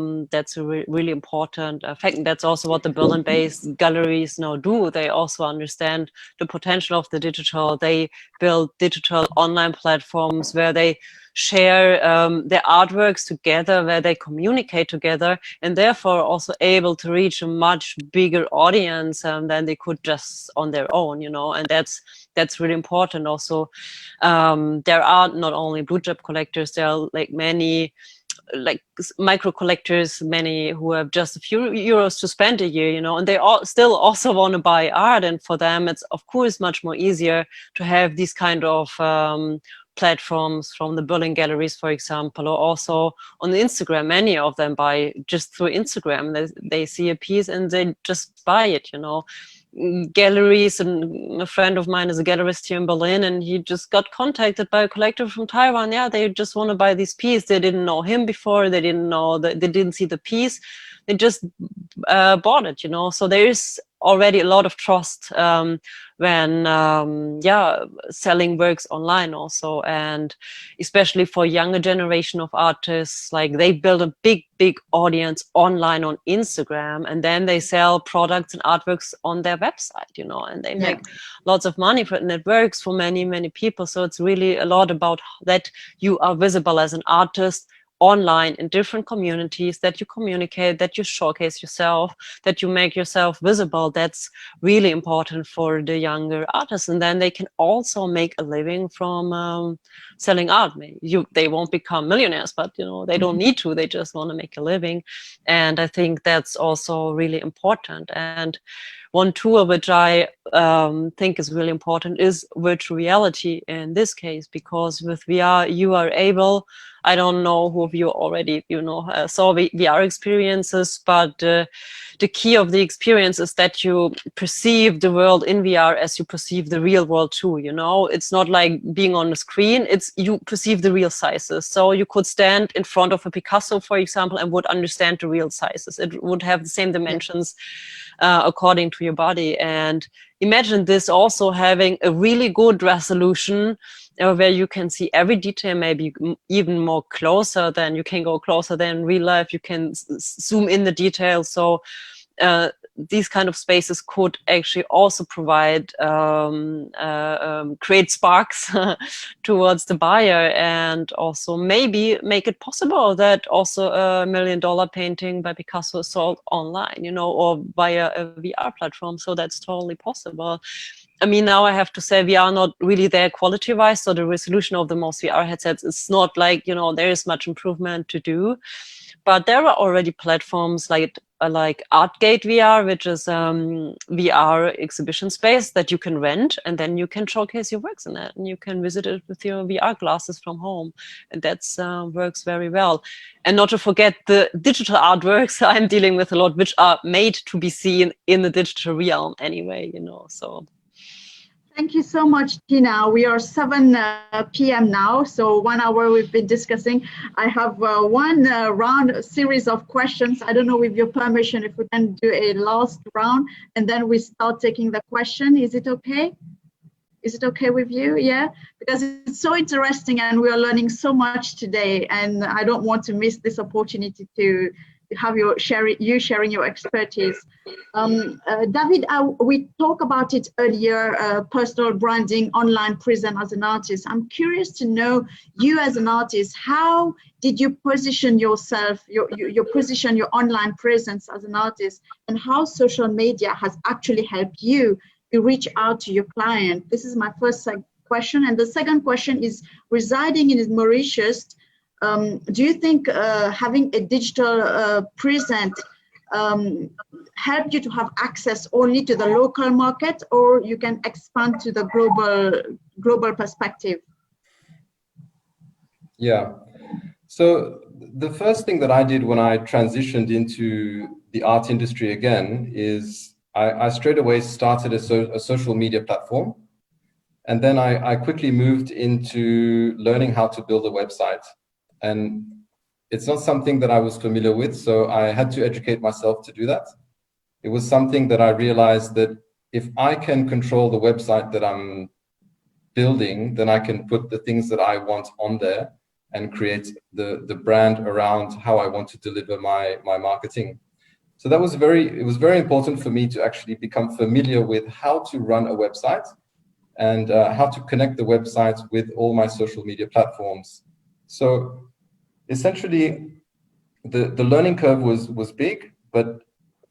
really important fact. And that's also what the Berlin-based galleries now do. They also understand the potential of the digital. They build digital online platforms where they share their artworks together, where they communicate together, and therefore also able to reach a much bigger audience than they could just on their own, you know, and that's really important. Also, there are not only blue chip collectors, there are like many like micro collectors, many who have just a few euros to spend a year, you know, and they all still also want to buy art, and for them it's of course much more easier to have these kind of platforms from the Berlin galleries, for example, or also on Instagram. Many of them buy just through Instagram. They see a piece and they just buy it, you know. Galleries, and a friend of mine is a gallerist here in Berlin, and he just got contacted by a collector from Taiwan. Yeah, they just want to buy this piece. They didn't know him before. They didn't know that, they didn't see the piece. They just bought it, you know. So there is already a lot of trust when selling works online also, and especially for younger generation of artists, like they build a big audience online on Instagram, and then they sell products and artworks on their website, you know, and they make lots of money for it, and it works for many people. So it's really a lot about that you are visible as an artist online in different communities, that you communicate, that you showcase yourself, that you make yourself visible. That's really important for the younger artists, and then they can also make a living from selling art. They won't become millionaires, but you know, they don't need to. They just want to make a living, and I think that's also really important. And one tool which I think is really important is virtual reality in this case, because with VR you are able, I don't know who of you already, saw VR experiences, but the key of the experience is that you perceive the world in VR as you perceive the real world too, It's not like being on the screen, it's you perceive the real sizes. So you could stand in front of a Picasso, for example, and would understand the real sizes. It would have the same dimensions according to your body. And imagine this also having a really good resolution where you can see every detail, maybe even more closer than you can go closer than in real life. You can zoom in the details. So these kind of spaces could actually also provide create sparks towards the buyer, and also maybe make it possible that also a $1 million painting by Picasso is sold online, or via a VR platform. So that's totally possible. I mean, now I have to say we are not really there quality-wise, so the resolution of the most VR headsets is not like, there is much improvement to do. But there are already platforms like ArtGate VR, which is VR exhibition space that you can rent, and then you can showcase your works in it, and you can visit it with your VR glasses from home, and that works very well. And not to forget the digital artworks I'm dealing with a lot, which are made to be seen in the digital realm anyway, So. Thank you so much, Tina. We are 7 p.m. now, so 1 hour we've been discussing. I have one series of questions. I don't know, with your permission, if we can do a last round, and then we start taking the question. Is it okay? Is it okay with you? Yeah, because it's so interesting and we are learning so much today, and I don't want to miss this opportunity to have you sharing your expertise. David, we talked about it earlier, personal branding, online presence as an artist. I'm curious to know, you as an artist, how did you position yourself, your online presence as an artist, and how social media has actually helped you to reach out to your client? This is my first question. And the second question is, residing in Mauritius, do you think having a digital present help you to have access only to the local market, or you can expand to the global perspective? Yeah. So the first thing that I did when I transitioned into the art industry again is I straight away started a social media platform. And then I quickly moved into learning how to build a website. And it's not something that I was familiar with, so I had to educate myself to do that. It was something that I realized that if I can control the website that I'm building, then I can put the things that I want on there and create the brand around how I want to deliver my marketing. So it was very important for me to actually become familiar with how to run a website and how to connect the website with all my social media platforms. So essentially, the learning curve was big, but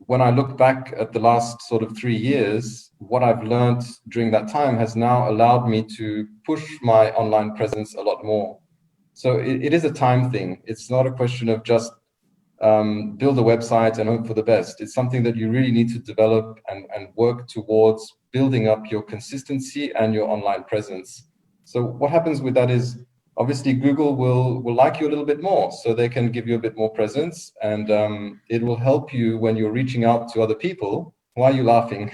when I look back at the last sort of 3 years, what I've learned during that time has now allowed me to push my online presence a lot more. So it is a time thing. It's not a question of just build a website and hope for the best. It's something that you really need to develop and work towards building up your consistency and your online presence. So what happens with that is, obviously Google will like you a little bit more, so they can give you a bit more presence, and it will help you when you're reaching out to other people. Why are you laughing?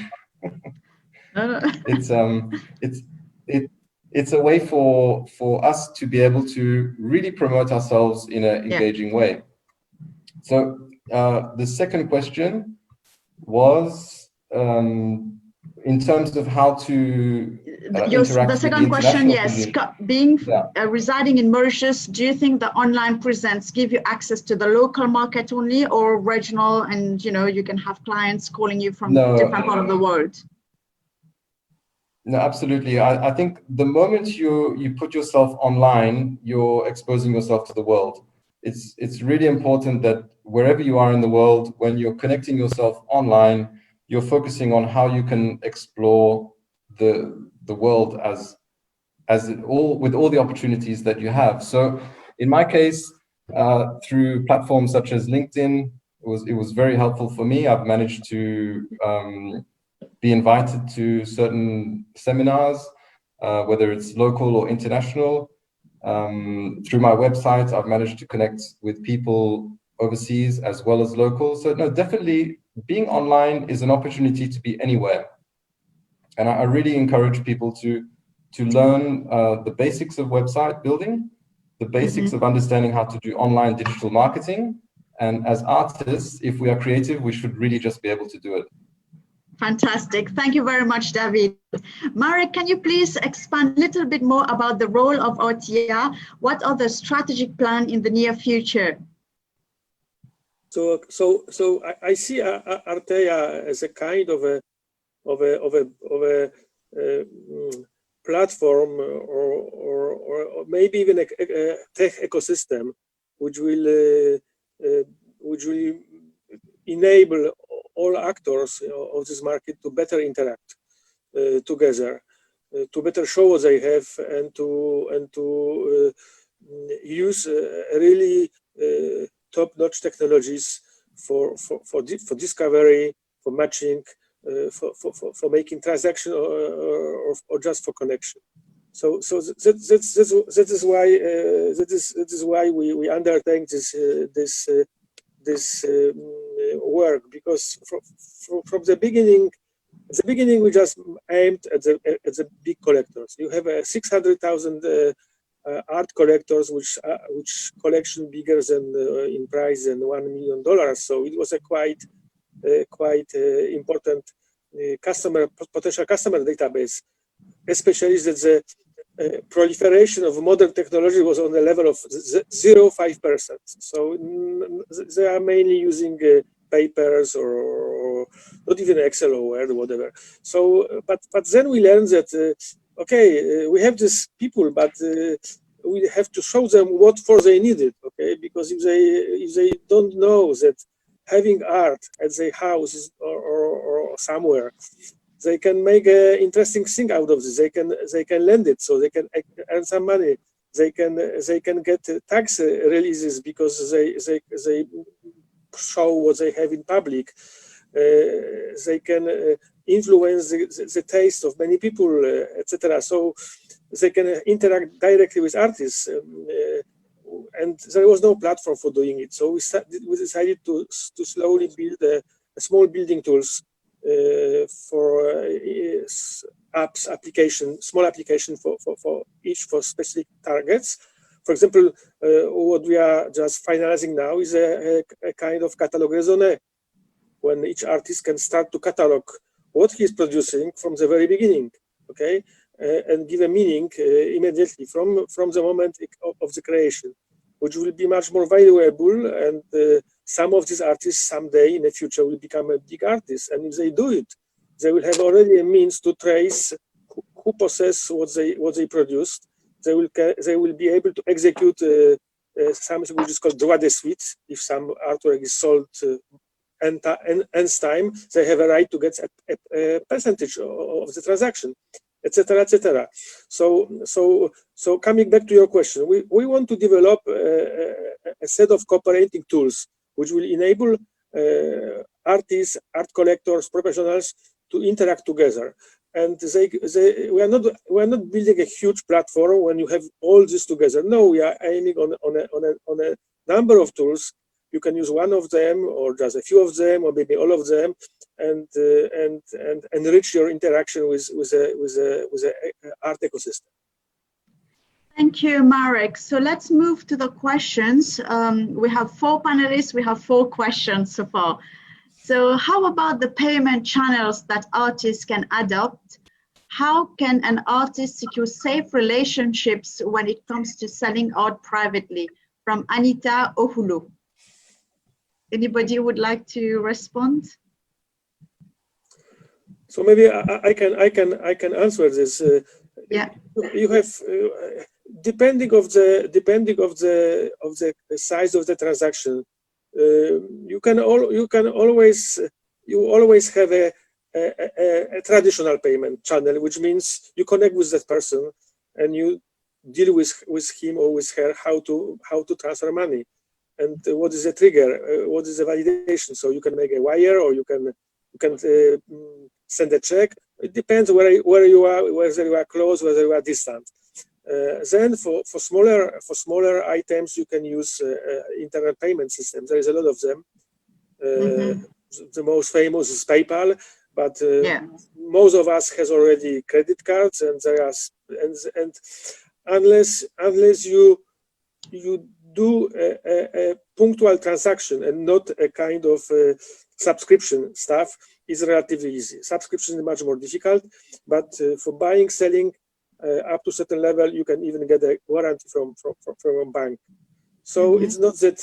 It's a way for us to be able to really promote ourselves in an engaging way. So the second question was in terms of how to interact the second with the question, yes, residing in Mauritius, do you think the online presence give you access to the local market only, or regional, and you can have clients calling you from different part of the world? No, absolutely. I think the moment you put yourself online, you're exposing yourself to the world. It's really important that wherever you are in the world, when you're connecting yourself online, you're focusing on how you can explore the world with all the opportunities that you have. So in my case, through platforms such as LinkedIn, it was very helpful for me. I've managed to be invited to certain seminars, whether it's local or international. Through my website, I've managed to connect with people overseas as well as local. So no, definitely being online is an opportunity to be anywhere. And I really encourage people to learn the basics of website building, the basics of understanding how to do online digital marketing. And as artists, if we are creative, we should really just be able to do it. Fantastic. Thank you very much, David. Marek, can you please expand a little bit more about the role of RTA? What are the strategic plan in the near future? So I see Artea as a kind of a platform or maybe even a tech ecosystem which will enable all actors of this market to better interact together, to better show what they have, and to use really top-notch technologies for discovery, for matching, for making transaction or just for connection. So that is why we undertake this work, because from the beginning we just aimed at the big collectors. You have 600,000 art collectors, which collection bigger than in price than $1 million. So it was a quite important potential customer database, especially that the proliferation of modern technology was on the level of 0.5%. So they are mainly using papers or not even Excel or Word or whatever. So, but then we learned that okay, we have these people, but we have to show them what for they need it. Okay, because if they don't know that having art at their house or somewhere, they can make an interesting thing out of this. They can lend it, so they can earn some money. They can get tax releases because they show what they have in public. They can influence the taste of many people, etc. So they can interact directly with artists, and there was no platform for doing it. So we decided to slowly build a small building tools for apps, small application for specific targets. For example, what we are just finalizing now is a kind of catalogue raisonné, when each artist can start to catalog what he is producing from the very beginning, okay, and give a meaning immediately from the moment of the creation, which will be much more valuable. And some of these artists someday in the future will become a big artist, and if they do it, they will have already a means to trace who possess what they produced. They will be able to execute something which is called droit de suite. If some artwork is sold nth time, they have a right to get a percentage of the transaction, etc., etc. So coming back to your question, we want to develop a set of cooperating tools which will enable artists, art collectors, professionals to interact together. And we are not building a huge platform when you have all this together. No, we are aiming on a number of tools. You can use one of them, or just a few of them, or maybe all of them, and enrich your interaction with the art ecosystem. Thank you, Marek. So let's move to the questions. We have 4 panelists. We have 4 questions so far. So how about the payment channels that artists can adopt? How can an artist secure safe relationships when it comes to selling art privately? From Anita Ohulu. Anybody would like to respond? So maybe I can answer this. Yeah. You have depending of the size of the transaction. You always have a traditional payment channel, which means you connect with that person and you deal with him or with her how to transfer money, and what is the trigger, what is the validation. So you can make a wire, or you can send a check. It depends where you are, whether you are close, whether you are distant. Then for smaller items, you can use internet payment systems. There is a lot of them. The most famous is PayPal, but most of us has already credit cards, and there are and unless you do a punctual transaction and not a kind of subscription stuff, is relatively easy. Subscription is much more difficult, but for buying, selling up to a certain level, you can even get a warranty from a bank. So it's not that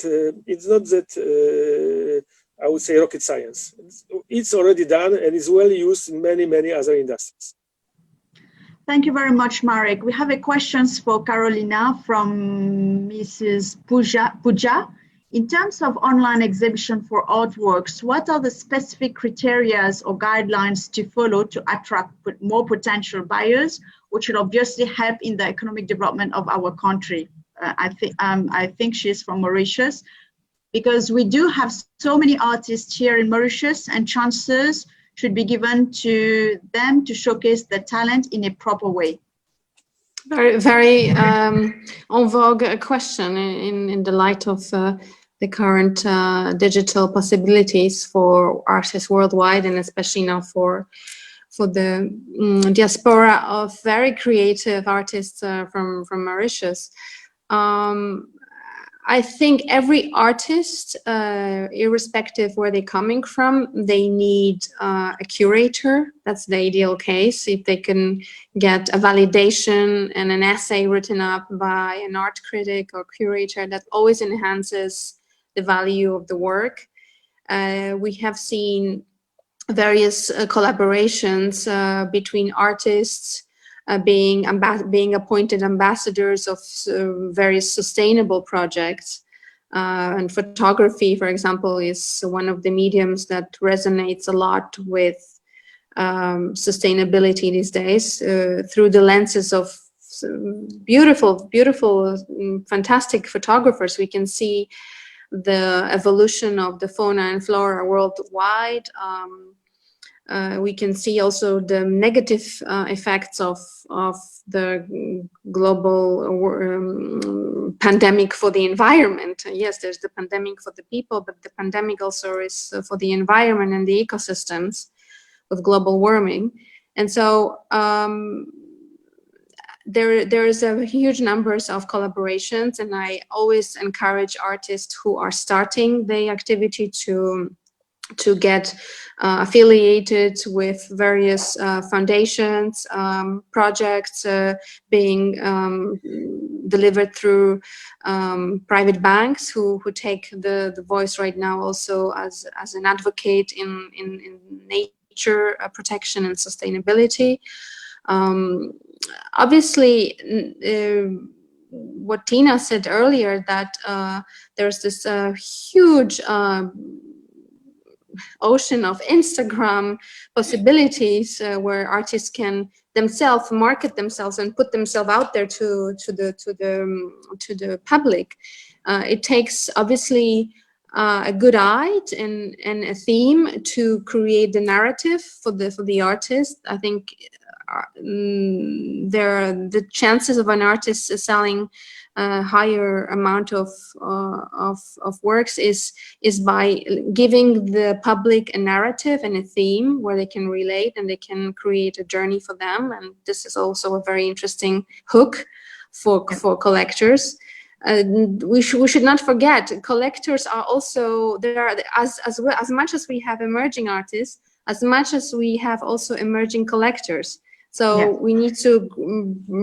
I would say rocket science. It's already done and is well used in many other industries. Thank you very much, Marek. We have a questions for Carolina from Mrs. Puja. In terms of online exhibition for artworks, what are the specific criteria or guidelines to follow to attract more potential buyers, which will obviously help in the economic development of our country? I think she's from Mauritius, because we do have so many artists here in Mauritius, and chances should be given to them to showcase their talent in a proper way. Very en vogue question in the light of the current digital possibilities for artists worldwide, and especially now for the diaspora of very creative artists from Mauritius. I think every artist, irrespective where they're coming from, they need a curator. That's the ideal case. If they can get a validation and an essay written up by an art critic or curator, that always enhances the value of the work. We have seen various collaborations between artists being appointed ambassadors of various sustainable projects. And photography, for example, is one of the mediums that resonates a lot with sustainability these days through the lenses of beautiful, fantastic photographers. We can see the evolution of the fauna and flora worldwide. We can see also the negative effects of the global pandemic for the environment. Yes, there's the pandemic for the people, but the pandemic also is for the environment and the ecosystems with global warming. And so there is a huge numbers of collaborations, and I always encourage artists who are starting the activity to get affiliated with various foundations, projects being delivered through private banks who take the voice right now also as an advocate in nature protection and sustainability. Obviously, what Tina said earlier, that there's this huge ocean of Instagram possibilities where artists can themselves market themselves and put themselves out there to the public. It takes obviously a good eye and a theme to create the narrative for the artist. I think the chances of an artist selling a higher amount of works is by giving the public a narrative and a theme where they can relate and they can create a journey for them. And this is also a very interesting hook for collectors. We should not forget, collectors are also there. As much as we have emerging artists, as much as we have also emerging collectors. So we need to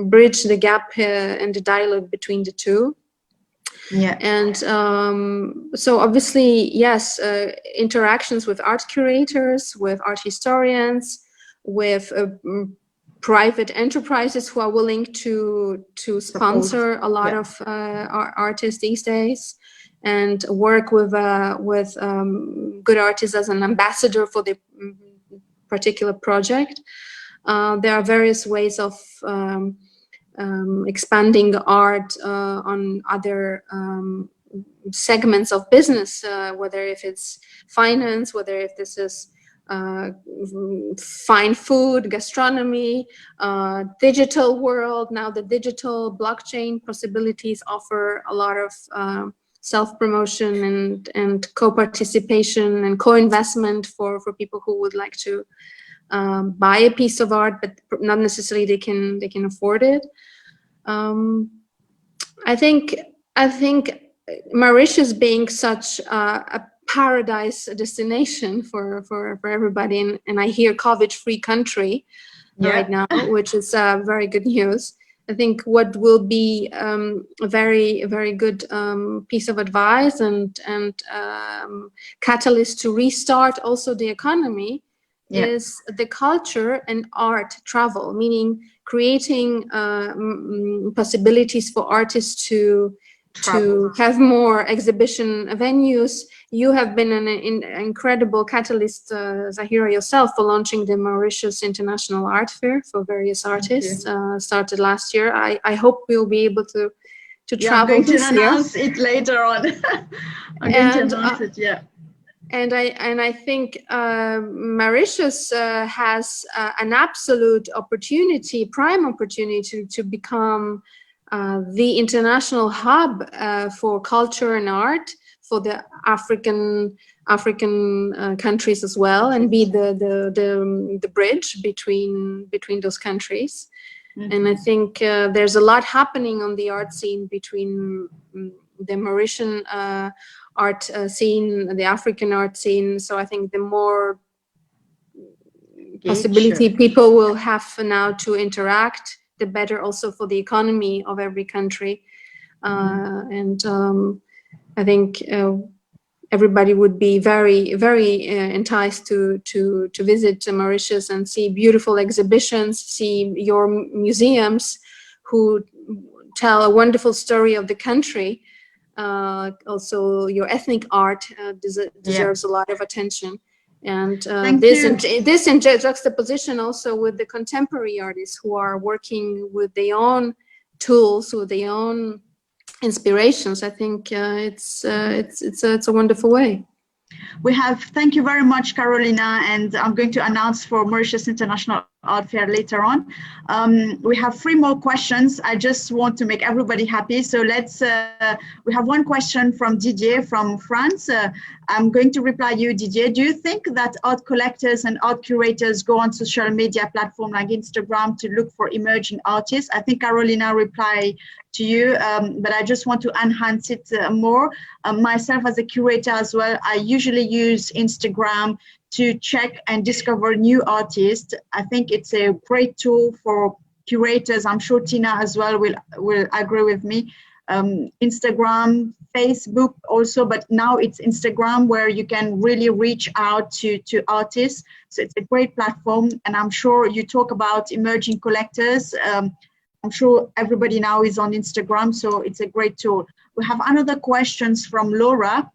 bridge the gap and the dialogue between the two. Yeah. And so obviously, yes, interactions with art curators, with art historians, with private enterprises who are willing to sponsor a lot of artists these days, and work with good artists as an ambassador for the particular project. There are various ways of expanding art on other segments of business, whether if it's finance, whether if this is fine food, gastronomy, digital world. Now the digital blockchain possibilities offer a lot of self-promotion and co-participation and co-investment for people who would like to buy a piece of art, but not necessarily they can afford it. I think Mauritius being such a paradise destination for everybody, and I hear COVID-free country right now, which is very good news. I think what will be a very good piece of advice and catalyst to restart also the economy is the culture and art travel, meaning creating possibilities for artists to have more exhibition venues. You have been an incredible catalyst, Zahira, yourself, for launching the Mauritius International Art Fair for various artists. Started last year. I hope we'll be able to travel I'm going this to year. announce it later on. I'm going to announce it, And I think Mauritius has an absolute opportunity, prime opportunity to become the international hub for culture and art for the African countries as well, and be the bridge between those countries. And I think there's a lot happening on the art scene between the Mauritian art scene, the African art scene. So I think the more possibility people will have now to interact, the better also for the economy of every country. And I think everybody would be very enticed to visit Mauritius and see beautiful exhibitions, see your museums who tell a wonderful story of the country. Also your ethnic art deserves a lot of attention, and this in juxtaposition also with the contemporary artists who are working with their own tools, with their own inspirations. I think it's a wonderful way. Thank you very much, Carolina, and I'm going to announce for Mauritius International Art Fair later on. We have 3 more questions. I just want to make everybody happy. So we have one question from Didier from France. I'm going to reply you, Didier. Do you think that art collectors and art curators go on social media platforms like Instagram to look for emerging artists? I think Carolina replied to you, but I just want to enhance it more. Myself as a curator as well, I usually use Instagram to check and discover new artists. I think it's a great tool for curators. I'm sure Tina as well will agree with me. Instagram, Facebook also, but now it's Instagram where you can really reach out to artists. So it's a great platform, and I'm sure you talk about emerging collectors. I'm sure everybody now is on Instagram, so it's a great tool. We have another question from Laura.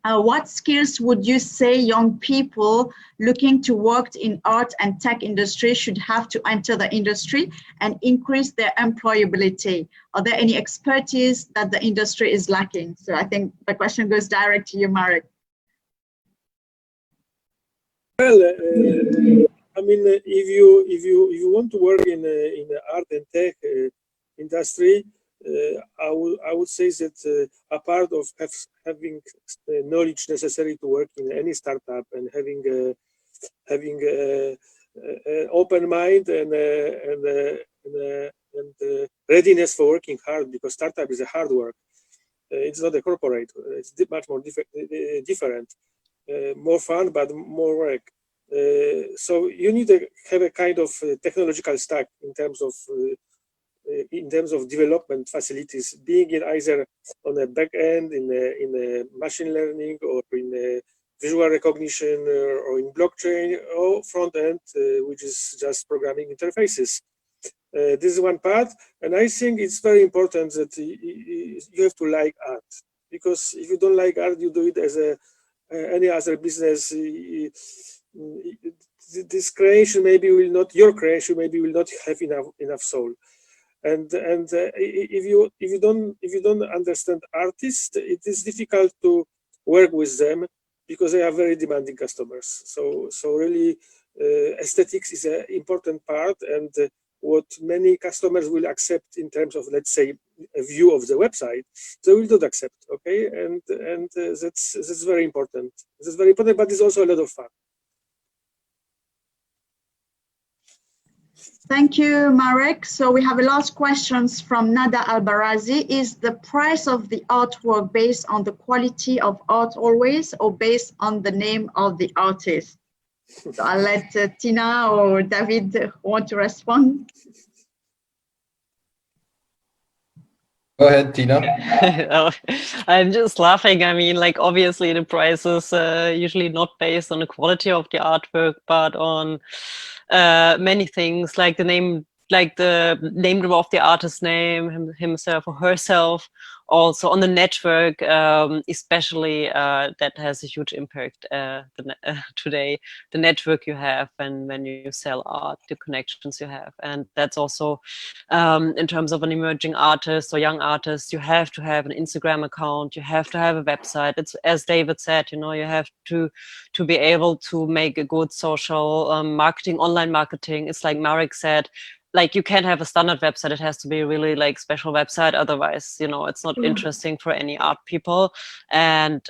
What skills would you say young people looking to work in art and tech industry should have to enter the industry and increase their employability? Are there any expertise that the industry is lacking? So I think the question goes direct to you, Marek. Well, I mean, if you want to work in the art and tech industry, I would say that a part of having knowledge necessary to work in any startup and having an open mind and readiness for working hard, because startup is a hard work. It's not a corporate. It's much more different, more fun but more work. So you need to have a kind of technological stack in terms of development facilities, being in either on a back end, in a machine learning, or in visual recognition, or in blockchain, or front end, which is just programming interfaces. This is one part, and I think it's very important that you have to like art, because if you don't like art, you do it as any other business. This creation maybe will not, your creation maybe will not have enough soul. And if you don't understand artists, it is difficult to work with them, because they are very demanding customers. So really, aesthetics is an important part, and what many customers will accept in terms of, let's say, a view of the website, they will not accept. Okay, and that's very important. This is very important, but it's also a lot of fun. Thank you, Marek. So we have a last questions from Nada Albarazi. Is the price of the artwork based on the quality of art always, or based on the name of the artist? So I'll let Tina or David want to respond. Go ahead, Tina. Oh, I'm just laughing. I mean, like, obviously the price is usually not based on the quality of the artwork, but on many things, like the name of the artist's name, himself or herself. Also on the network, especially that has a huge impact today. The network you have, and when you sell art, the connections you have, and that's also in terms of an emerging artist or young artist, you have to have an Instagram account, you have to have a website. It's, as David said, you know, you have to be able to make a good social marketing, online marketing. It's like Marek said, like, you can't have a standard website. It has to be really like special website. Otherwise, you know, it's not interesting for any art people. And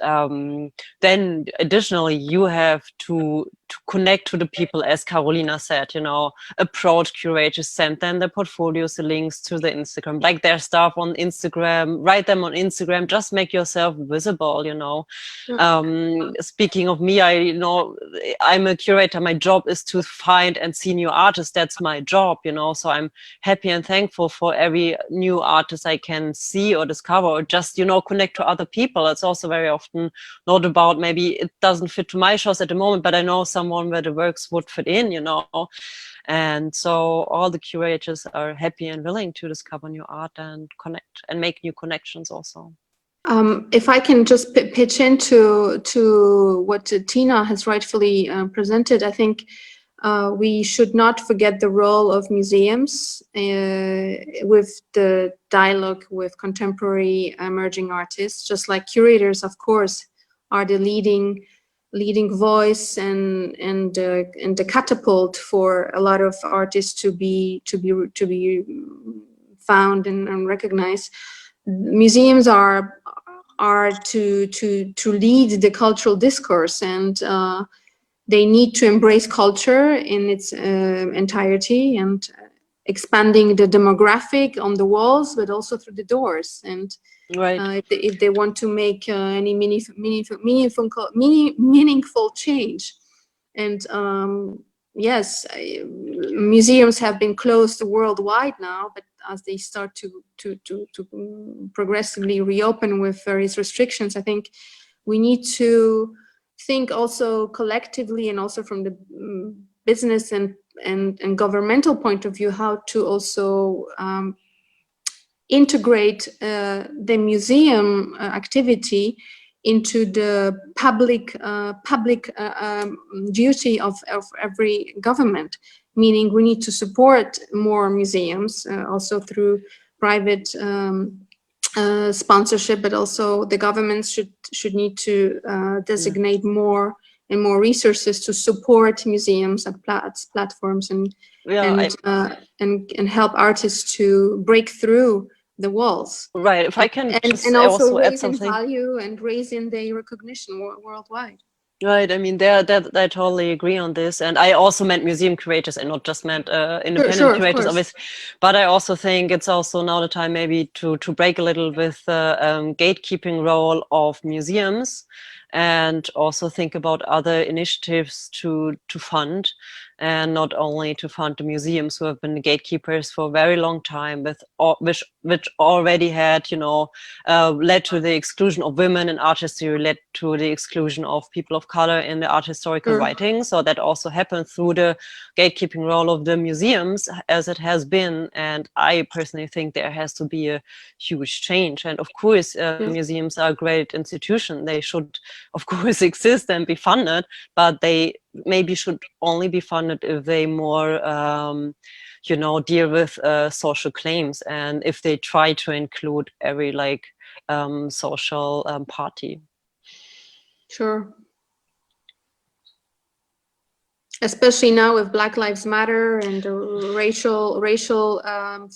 then additionally, you have to connect to the people, as Carolina said, you know, approach curators, send them the portfolios, the links to the Instagram, like their stuff on Instagram, write them on Instagram, just make yourself visible, you know. Speaking of me, I'm a curator. My job is to find and see new artists. That's my job, you know. So I'm happy and thankful for every new artist I can see or discover, or just, you know, connect to other people. It's also very often not about, maybe it doesn't fit to my shows at the moment, but I know someone where the works would fit in, you know. And so all the curators are happy and willing to discover new art and connect and make new connections also. If I can just pitch into what Tina has rightfully presented, I think we should not forget the role of museums with the dialogue with contemporary emerging artists. Just like curators, of course, are the leading voice and the catapult for a lot of artists to be found and recognized. Museums are to lead the cultural discourse, and they need to embrace culture in its entirety, and expanding the demographic on the walls, but also through the doors. And right, if they want to make any meaningful change. And yes, museums have been closed worldwide now, but as they start to progressively reopen with various restrictions, I think we need to think also collectively, and also from the business and governmental point of view, how to also integrate the museum activity into the public duty of every government. Meaning, we need to support more museums, also through private sponsorship, but also the governments should need to designate more and more resources to support museums and platforms, and help artists to break through the walls. Right. If I can and also raise in value and raise in their recognition worldwide. Right. I mean, I totally agree on this. And I also meant museum curators and not just meant independent curators, obviously. But I also think it's also now the time maybe to break a little with the gatekeeping role of museums, and also think about other initiatives to fund, and not only to fund the museums who have been the gatekeepers for a very long time, which already had, you know, led to the exclusion of women in art history, led to the exclusion of people of color in the art historical writing. So that also happened through the gatekeeping role of the museums, as it has been. And I personally think there has to be a huge change. And of course, museums are a great institution. They should, of course, exist and be funded, but they maybe should only be funded if they more you know, deal with social claims, and if they try to include every social party. Sure. especially now with Black Lives Matter and the racial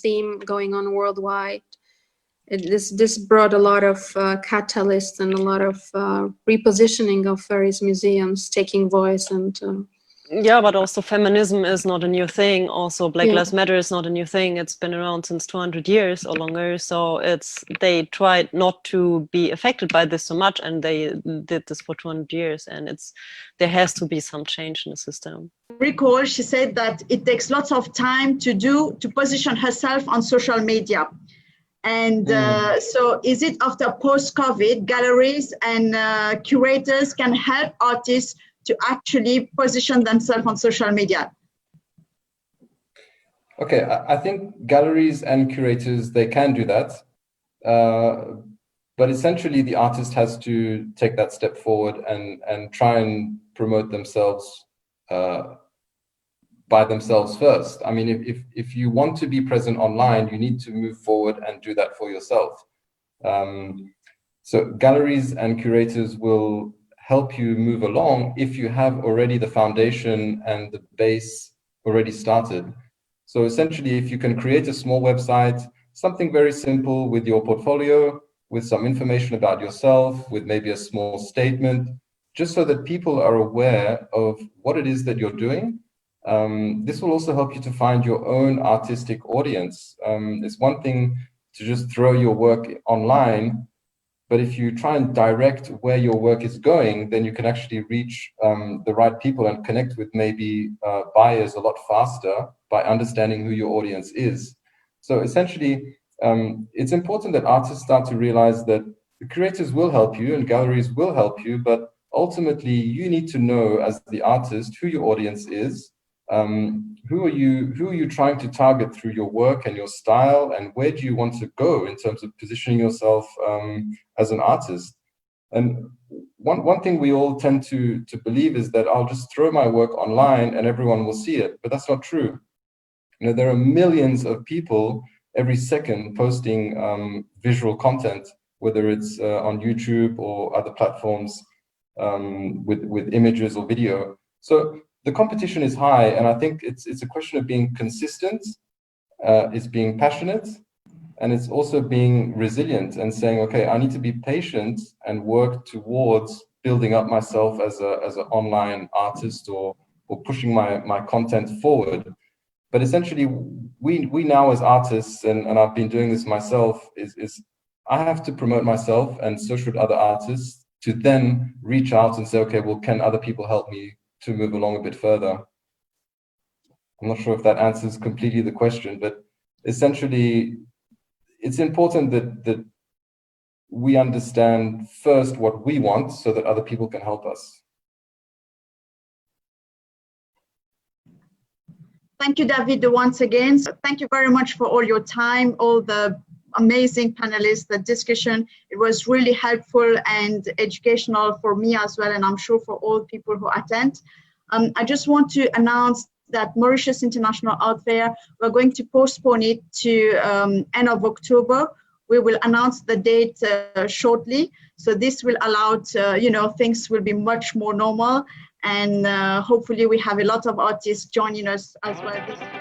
theme going on worldwide. This brought a lot of catalysts and a lot of repositioning of various museums taking voice and yeah, but also feminism is not a new thing. Also, Black Yeah. Lives Matter is not a new thing. It's been around since 200 years or longer. So they tried not to be affected by this so much, and they did this for 200 years. And there has to be some change in the system. Recall, she said that it takes lots of time to position herself on social media. And so is it after post-COVID, galleries and curators can help artists to actually position themselves on social media? Okay, I think galleries and curators, they can do that. But essentially the artist has to take that step forward and try and promote themselves by themselves first. I mean, if you want to be present online, you need to move forward and do that for yourself. So galleries and curators will help you move along if you have already the foundation and the base already started. So essentially, if you can create a small website, something very simple with your portfolio, with some information about yourself, with maybe a small statement, just so that people are aware of what it is that you're doing. This will also help you to find your own artistic audience. It's one thing to just throw your work online, but if you try and direct where your work is going, then you can actually reach the right people and connect with maybe buyers a lot faster by understanding who your audience is. So essentially, it's important that artists start to realize that the curators will help you and galleries will help you, but ultimately you need to know as the artist who your audience is. Who are you trying to target through your work and your style, and where do you want to go in terms of positioning yourself as an artist? And one thing we all tend to believe is that I'll just throw my work online and everyone will see it, but that's not true. You know, there are millions of people every second posting visual content, whether it's on YouTube or other platforms with images or video. So the competition is high, and I think it's a question of being consistent, it's being passionate, and it's also being resilient and saying, okay, I need to be patient and work towards building up myself as an online artist or pushing my content forward. But essentially, we now as artists, and I've been doing this myself, is I have to promote myself, and so should other artists, to then reach out and say, okay, well, can other people help me to move along a bit further? I'm not sure if that answers completely the question, but essentially, it's important that we understand first what we want so that other people can help us. Thank you, David, once again. So thank you very much for all your time, all the amazing panelists, the discussion. It was really helpful and educational for me as well, and I'm sure for all people who attend. I just want to announce that Mauritius International Art Fair, we're going to postpone it to end of October. We will announce the date shortly. So this will allow, things will be much more normal. And hopefully we have a lot of artists joining us as well this year.